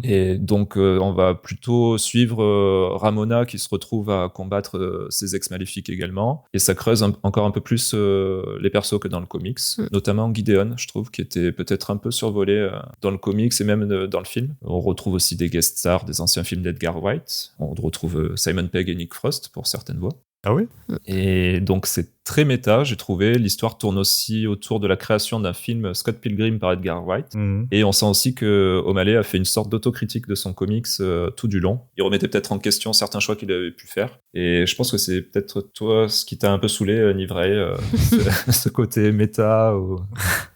Et donc, on va plutôt suivre Ramona qui se retrouve à combattre ses ex-maléfiques également. Et ça creuse encore un peu plus les persos que dans le comics. Notamment Gideon, je trouve, qui était peut-être un peu survolé dans le comics et même dans le film. On retrouve aussi des guest stars des anciens films d'Edgar Wright. On retrouve Simon Pegg et Nick Frost pour certaines voix. Ah oui? Et donc c'est très méta, j'ai trouvé. L'histoire tourne aussi autour de la création d'un film Scott Pilgrim par Edgar Wright. Et on sent aussi que O'Malley a fait une sorte d'autocritique de son comics tout du long. Il remettait peut-être en question certains choix qu'il avait pu faire. Et je pense que c'est peut-être toi ce qui t'a un peu saoulé, Nivray, ce côté méta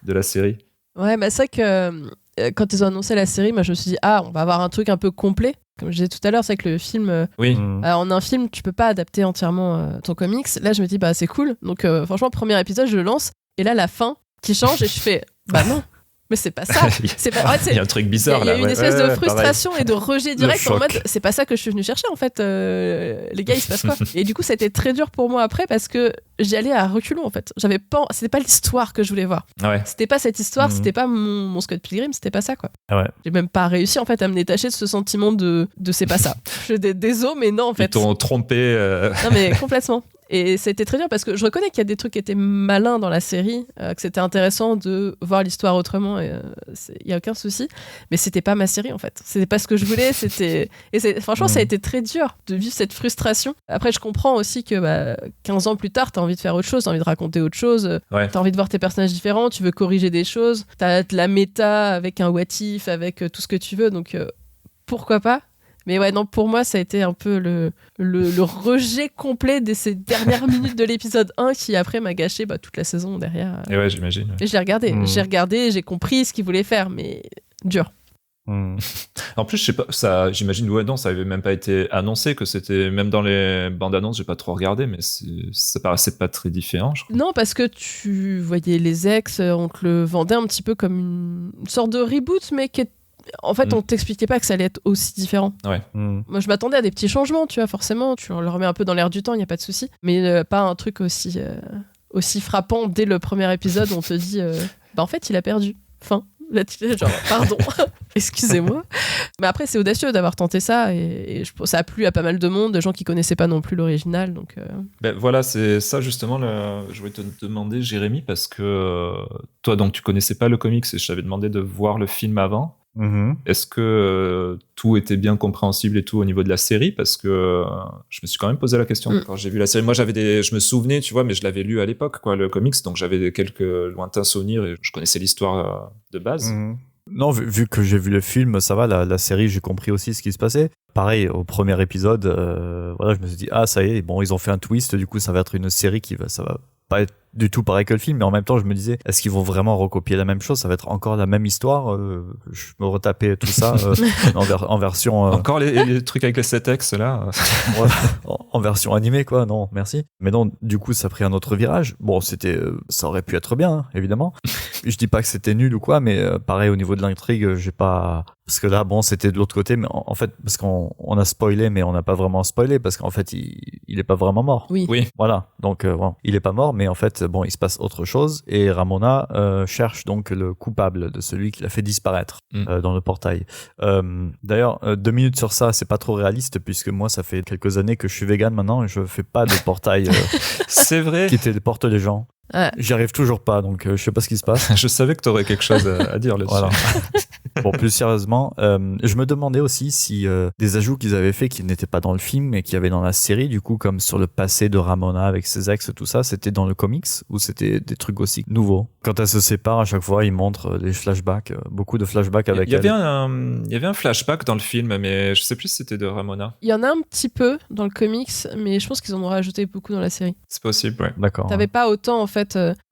de la série. Ouais, bah c'est vrai que quand ils ont annoncé la série, moi je me suis dit, on va avoir un truc un peu complet. comme je disais tout à l'heure, c'est que le film, Oui. en un film, tu peux pas adapter entièrement ton comics. Là, je me dis, bah c'est cool. Donc, franchement, premier épisode, je le lance. Et là, la fin qui change et je fais, bah non. Mais c'est pas ça. C'est pas... en fait, Il y a un truc bizarre là. Il y a une espèce de frustration et de rejet direct en choc. mode c'est pas ça que je suis venu chercher en fait. Les gars, il se passe quoi? Et du coup, ça a été très dur pour moi après parce que j'y allais à reculons en fait. J'avais pas, c'était pas l'histoire que je voulais voir. Ouais. C'était pas cette histoire, c'était pas mon Scott Pilgrim, c'était pas ça quoi. Ah ouais. J'ai même pas réussi en fait à me détacher de ce sentiment de c'est pas ça. Je suis désolé, mais non en fait. Ils t'ont trompé. Non mais complètement. Et ça a été très dur parce que je reconnais qu'il y a des trucs qui étaient malins dans la série, que c'était intéressant de voir l'histoire autrement, il n'y a aucun souci. Mais c'était pas ma série en fait. C'était pas ce que je voulais. Franchement, ça a été très dur de vivre cette frustration. Après, je comprends aussi que 15 ans plus tard, t'as envie de faire autre chose, t'as envie de raconter autre chose, t'as envie de voir tes personnages différents, tu veux corriger des choses, t'as de la méta avec un what if, avec tout ce que tu veux. Donc pourquoi pas? Mais ouais, non, pour moi, ça a été un peu le rejet complet de ces dernières minutes de l'épisode 1 qui, après, m'a gâché toute la saison derrière. Et ouais, j'imagine. Ouais. Et je l'ai regardé. J'ai regardé, j'ai compris ce qu'il voulait faire, mais dur. En plus, je sais pas, ça, j'imagine, ça avait même pas été annoncé que c'était, même dans les bandes annonces, j'ai pas trop regardé, mais ça paraissait pas très différent, je crois. Non, parce que tu voyais les ex, on te le vendait un petit peu comme une sorte de reboot, mais qui est en fait, on t'expliquait pas que ça allait être aussi différent. Ouais. Moi, je m'attendais à des petits changements, tu vois, forcément. Tu le remets un peu dans l'air du temps, il n'y a pas de souci. Mais pas un truc aussi frappant dès le premier épisode où on te dit en fait, il a perdu. Fin. Là, tu es genre, pardon, excusez-moi. Mais après, c'est audacieux d'avoir tenté ça et ça a plu à pas mal de monde, de gens qui connaissaient pas non plus l'original. Donc, Ben voilà, c'est ça justement, je voulais te demander, Jérémy, parce que toi, donc, tu connaissais pas le comics et je t'avais demandé de voir le film avant. Est-ce que tout était bien compréhensible et tout au niveau de la série? Parce que je me suis quand même posé la question quand j'ai vu la série. Moi, je me souvenais, tu vois, mais je l'avais lu à l'époque, quoi, le comics, donc j'avais quelques lointains souvenirs et je connaissais l'histoire de base. Non, vu que j'ai vu le film, ça va, la série, j'ai compris aussi ce qui se passait. Pareil, au premier épisode, voilà, je me suis dit, ça y est, bon, ils ont fait un twist, du coup, ça va être une série ça va pas être du tout pareil que le film, mais en même temps, je me disais, est-ce qu'ils vont vraiment recopier la même chose? Ça va être encore la même histoire? Je me retapais tout ça en version... Encore les trucs avec les 7X, là. Voilà, en version animée, quoi. Non, merci. Mais non, du coup, ça a pris un autre virage. Bon, ça aurait pu être bien, évidemment. Je dis pas que c'était nul ou quoi, mais pareil, au niveau de l'intrigue, j'ai pas... Parce que là, bon, c'était de l'autre côté, mais en fait, parce qu'on a spoilé, mais on n'a pas vraiment spoilé, parce qu'en fait, il est pas vraiment mort. Oui. Voilà. Donc, bon, il est pas mort, mais en fait, bon, il se passe autre chose, et Ramona cherche donc le coupable de celui qui l'a fait disparaître dans le portail. D'ailleurs, 2 minutes sur ça, c'est pas trop réaliste, puisque moi, ça fait quelques années que je suis vegan maintenant, et je fais pas de portail c'est vrai, qui téléporte les gens. J'y arrive toujours pas, donc je sais pas ce qui se passe. Je savais que t'aurais quelque chose à dire là-dessus. Voilà. Bon, plus sérieusement, je me demandais aussi si des ajouts qu'ils avaient fait qui n'étaient pas dans le film mais qui avaient dans la série, du coup, comme sur le passé de Ramona avec ses ex, tout ça, c'était dans le comics ou c'était des trucs aussi nouveaux? Quand elle se sépare, à chaque fois, ils montrent des flashbacks, beaucoup de flashbacks avec elle. Il y avait un flashback dans le film, mais je sais plus si c'était de Ramona. Il y en a un petit peu dans le comics, mais je pense qu'ils en ont rajouté beaucoup dans la série. C'est possible, ouais. D'accord. T'avais pas autant, en fait.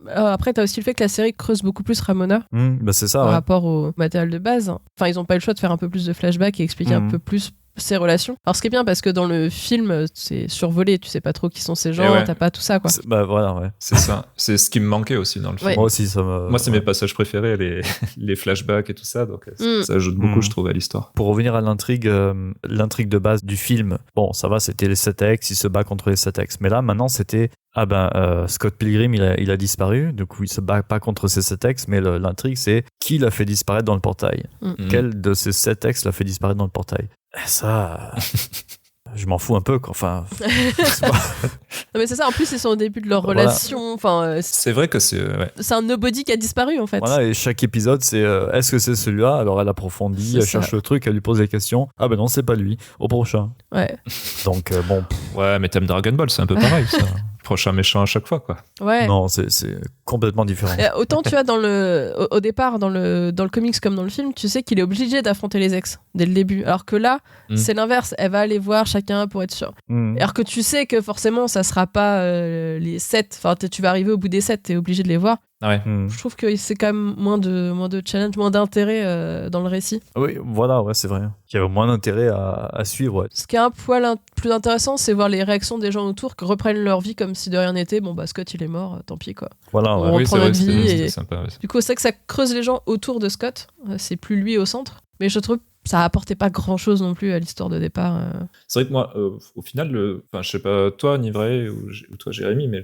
Après, t'as aussi le fait que la série creuse beaucoup plus Ramona Bah c'est ça, par ouais. rapport au matériel de base. Enfin, ils ont pas eu le choix de faire un peu plus de flashbacks et expliquer un peu plus ses relations. Alors, ce qui est bien, parce que dans le film, c'est survolé, tu sais pas trop qui sont ces gens, t'as pas tout ça, quoi. Bah voilà, ouais. C'est ça. C'est ce qui me manquait aussi dans le film. Ouais. Moi aussi, ça me... Moi, c'est mes passages préférés, les flashbacks et tout ça, donc ça ajoute beaucoup, je trouve, à l'histoire. Pour revenir à l'intrigue de base du film, bon, ça va, c'était les 7X, il se bat contre les 7X. Mais là, maintenant, c'était Scott Pilgrim, il a disparu, du coup, il se bat pas contre ces 7X, mais l'intrigue, c'est qui l'a fait disparaître dans le portail. Quel de ces 7X l'a fait disparaître dans le portail? Ça... je m'en fous un peu, quoi. Enfin... Non, mais c'est ça, en plus, ils sont au début de leur relation. Enfin, c'est vrai que c'est... Ouais. C'est un nobody qui a disparu, en fait. Voilà, et chaque épisode, c'est est-ce que c'est celui-là? Alors elle approfondit, elle cherche le truc, elle lui pose des questions. Ah ben non, c'est pas lui. Au prochain. Ouais. Donc bon... Ouais, mais thème Dragon Ball, c'est un peu pareil, ça. Prochain méchant à chaque fois, quoi. Ouais. Non, c'est complètement différent. Et autant tu vois au départ dans le comics comme dans le film, tu sais qu'il est obligé d'affronter les ex dès le début, alors que là c'est l'inverse, elle va aller voir chacun pour être sûre. Alors que tu sais que forcément ça sera pas les 7, enfin tu vas arriver au bout des 7, t'es obligé de les voir. Ah ouais. Je trouve que c'est quand même moins de challenge, moins d'intérêt dans le récit. Oui, voilà, ouais, c'est vrai. Il y avait moins d'intérêt à suivre. Ouais. Ce qui est un poil plus intéressant, c'est voir les réactions des gens autour qui reprennent leur vie comme si de rien n'était. Bon, bah Scott, il est mort, tant pis, quoi. Voilà, ouais. On Oui, reprend c'est vrai notre que vie. c'était Et... sympa. Ouais. Du coup, c'est vrai que ça creuse les gens autour de Scott. C'est plus lui au centre. Mais je trouve que ça apportait pas grand-chose non plus à l'histoire de départ. C'est vrai que moi, au final, enfin, je sais pas, toi, Nivray, ou toi, Jérémy, mais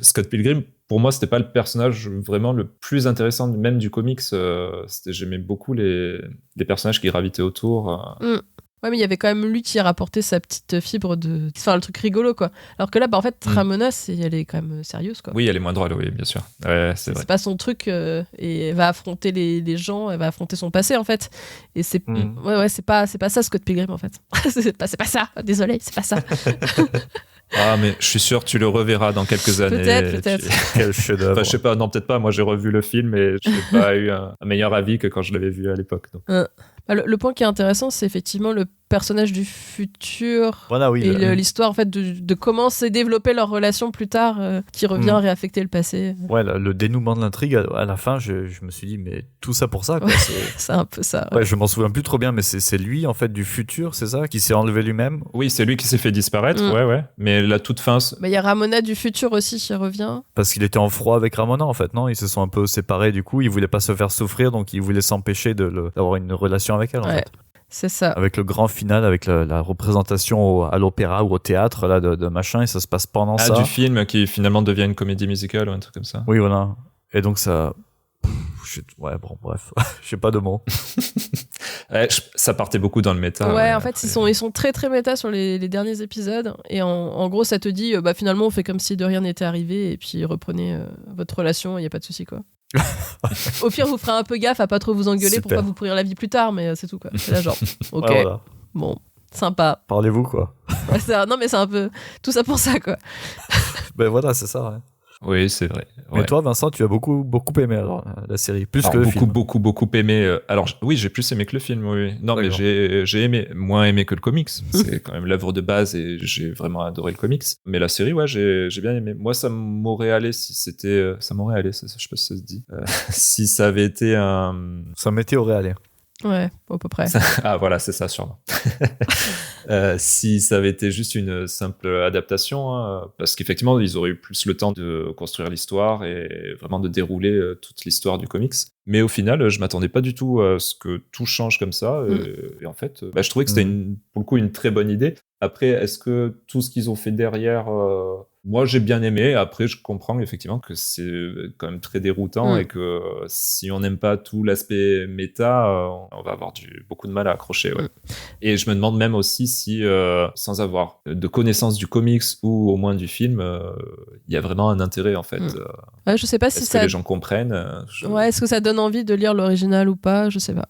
Scott Pilgrim, pour moi, c'était pas le personnage vraiment le plus intéressant même du comics. J'aimais beaucoup les personnages qui gravitaient autour. Ouais, mais il y avait quand même lui qui a rapporté sa petite fibre de... Enfin, le truc rigolo, quoi. Alors que là, bah, en fait, Ramona, elle est quand même sérieuse, quoi. Oui, elle est moins drôle, oui, bien sûr. Ouais, c'est vrai. C'est pas son truc, et elle va affronter les gens, elle va affronter son passé, en fait. Et c'est... Ouais, c'est pas ça, Scott Pilgrim, en fait. c'est pas ça, désolé, c'est pas ça. Ah, mais je suis sûr, tu le reverras dans quelques années. Peut-être. Quel chef-d'œuvre. Enfin, je sais pas, non, peut-être pas. Moi, j'ai revu le film et je n'ai pas eu un meilleur avis que quand je l'avais vu à l'époque. Le point qui est intéressant, c'est effectivement le personnage du futur voilà, oui, et l'histoire en fait de comment s'est développée leur relation plus tard, qui revient réaffecter le passé. Ouais, le dénouement de l'intrigue à la fin, je me suis dit mais tout ça pour ça, quoi. Ouais, c'est un peu ça. Ouais, je m'en souviens plus trop bien, mais c'est lui en fait du futur, c'est ça, qui s'est enlevé lui-même. Oui, c'est lui qui s'est fait disparaître. Ouais. Mais la toute fin. Il y a Ramona du futur aussi qui revient. Parce qu'il était en froid avec Ramona en fait, non? Ils se sont un peu séparés du coup. Il voulait pas se faire souffrir, donc il voulait s'empêcher d'avoir une relation avec elle. En fait. C'est ça. Avec le grand final, avec la représentation à l'opéra ou au théâtre là, de machin, et ça se passe pendant ça. Du film qui finalement devient une comédie musicale ou un truc comme ça. Oui, voilà. Et donc ça... Ouais, bon, bref. J'ai pas de mots. Ça partait beaucoup dans le méta. Ouais, en fait, ils sont très très méta sur les derniers épisodes. Et en gros, ça te dit, finalement, on fait comme si de rien n'était arrivé et puis reprenez votre relation, il n'y a pas de souci, quoi. Au pire, vous ferez un peu gaffe à pas trop vous engueuler. Super. Pour pas vous pourrir la vie plus tard, mais c'est tout, quoi. C'est là, genre, ok, Ouais, voilà. Bon, sympa. Parlez-vous, quoi. Ouais, non, mais c'est un peu tout ça pour ça, quoi. Ben voilà, c'est ça, ouais. Oui, c'est vrai. Mais toi, Vincent, tu as beaucoup aimé alors, la série, plus que le film. Beaucoup aimé. Alors oui, j'ai plus aimé que le film. Oui. Non, mais j'ai aimé, moins aimé que le comics. C'est quand même l'œuvre de base et j'ai vraiment adoré le comics. Mais la série, ouais, j'ai bien aimé. Moi, ça m'aurait allé si c'était, je sais pas si ça se dit, si ça avait été un. Ça m'était aurait allé. Ouais, à peu près. Ah voilà, c'est ça sûrement. Si ça avait été juste une simple adaptation, parce qu'effectivement, ils auraient eu plus le temps de construire l'histoire et vraiment de dérouler toute l'histoire du comics. Mais au final, je m'attendais pas du tout à ce que tout change comme ça. Et en fait, je trouvais que c'était pour le coup une très bonne idée. Après, est-ce que tout ce qu'ils ont fait derrière, moi j'ai bien aimé. Après, je comprends effectivement que c'est quand même très déroutant et que si on n'aime pas tout l'aspect méta, on va avoir beaucoup de mal à accrocher. Ouais. Et je me demande même aussi si, sans avoir de connaissance du comics ou au moins du film, il y a vraiment un intérêt en fait. Ouais, je sais pas si est-ce que les gens comprennent Ouais, est-ce que ça donne envie de lire l'original ou pas? Je sais pas.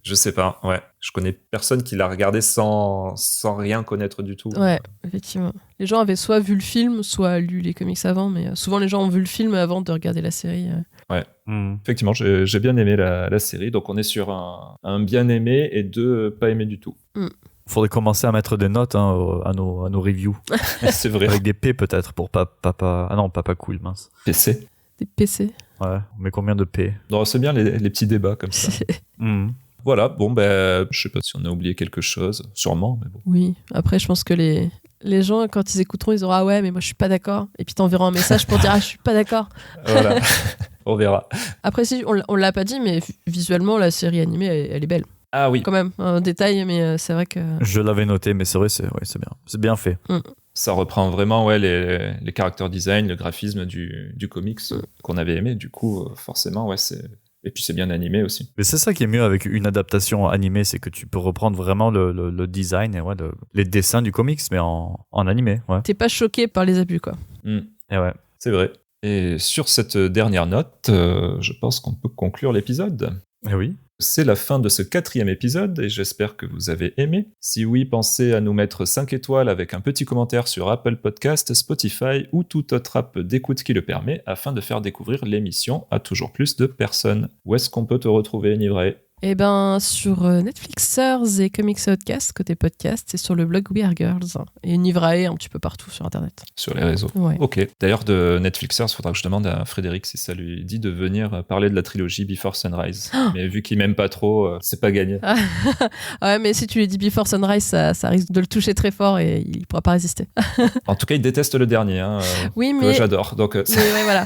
Je sais pas, ouais. Je connais personne qui l'a regardé sans rien connaître du tout. Ouais, effectivement. Les gens avaient soit vu le film, soit lu les comics avant, mais souvent les gens ont vu le film avant de regarder la série. Ouais, effectivement, j'ai bien aimé la série. Donc on est sur un bien aimé et deux pas aimé du tout. Faudrait commencer à mettre des notes à nos reviews. C'est vrai. Avec des P peut-être pour papa... Ah non, papa cool, mince. PC. Des PC. Ouais, mais combien de P? Non, c'est bien les petits débats comme ça. Voilà, bon, je sais pas si on a oublié quelque chose, sûrement, mais bon. Oui, après, je pense que les gens, quand ils écouteront, ils auront ah ouais, mais moi je suis pas d'accord. Et puis t'enverras un message pour dire ah, je suis pas d'accord. Voilà, on verra. Après, si, on l'a pas dit, mais visuellement, la série animée, elle est belle. Ah oui. Quand même, un détail, mais c'est vrai que. Je l'avais noté, mais c'est vrai, c'est bien. C'est bien fait. Ça reprend vraiment les character design, le graphisme du comics qu'on avait aimé. Du coup, forcément, ouais, c'est. Et puis c'est bien animé aussi. Mais c'est ça qui est mieux avec une adaptation animée, c'est que tu peux reprendre vraiment le design et les dessins du comics, mais en animé. Ouais. T'es pas choqué par les abus, quoi. Et ouais. C'est vrai. Et sur cette dernière note, je pense qu'on peut conclure l'épisode. Eh oui. C'est la fin de ce 4e épisode et j'espère que vous avez aimé. Si oui, pensez à nous mettre 5 étoiles avec un petit commentaire sur Apple Podcast, Spotify ou toute autre app d'écoute qui le permet afin de faire découvrir l'émission à toujours plus de personnes. Où est-ce qu'on peut te retrouver, Nivray ? Et ben sur Netflixers et Comics Outcast côté podcast, c'est sur le blog We Are Girls et Nivrae un petit peu partout sur internet. Sur les réseaux. Ouais. Ok. D'ailleurs, de Netflixers, il faudra que je demande à Frédéric si ça lui dit de venir parler de la trilogie Before Sunrise. Mais vu qu'il m'aime pas trop, c'est pas gagné. Ouais, mais si tu lui dis Before Sunrise, ça risque de le toucher très fort et il pourra pas résister. En tout cas, il déteste le dernier. Hein, Oui, que mais j'adore. Donc, mais ouais, voilà.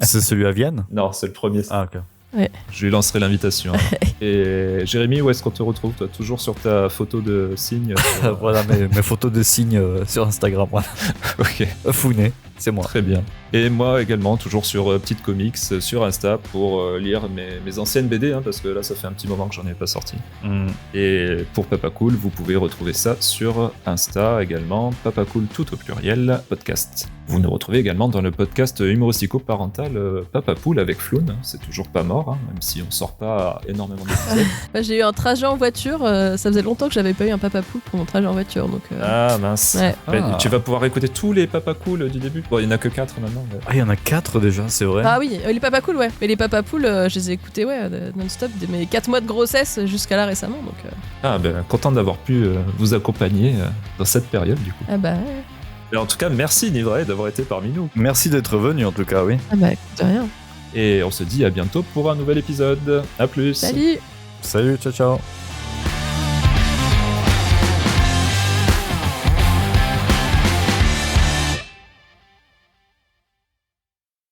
C'est celui à Vienne? non, c'est le premier. Ah, ok. Ouais. Je lui lancerai l'invitation. Et Jérémy, où est-ce qu'on te retrouve, toi? Toujours sur ta photo de signe Voilà mes photos de signes sur Instagram. Voilà. Ok, Founé, c'est moi. très bien. Et moi également, toujours sur Petite Comics, sur Insta, pour lire mes anciennes BD, hein, parce que là, ça fait un petit moment que j'en ai pas sorti. Et pour Papa Cool, vous pouvez retrouver ça sur Insta également, Papa Cool tout au pluriel, podcast. Vous nous retrouvez également dans le podcast humoristico-parental Papa Poule avec Floun. C'est toujours pas mort, hein, même si on sort pas énormément d'épisodes. Bah, j'ai eu un trajet en voiture, ça faisait longtemps que j'avais pas eu un Papa Poule pour mon trajet en voiture. Donc, Ah mince. Ouais. Ben, tu vas pouvoir écouter tous les Papa Cool du début. Bon, il y en a que 4 maintenant. Mais... Ah, il y en a 4 déjà, c'est vrai. Ah oui, les Papa Cool, ouais. Mais les Papa Poule, je les ai écoutés non-stop de mes 4 mois de grossesse jusqu'à là récemment. Donc, Ah ben, content d'avoir pu vous accompagner dans cette période du coup. Ah bah ouais. Mais en tout cas, merci Nivrae d'avoir été parmi nous. Merci d'être venu en tout cas, oui. Ah bah écoute, de rien. Et on se dit à bientôt pour un nouvel épisode. À plus. Salut. Salut, ciao ciao.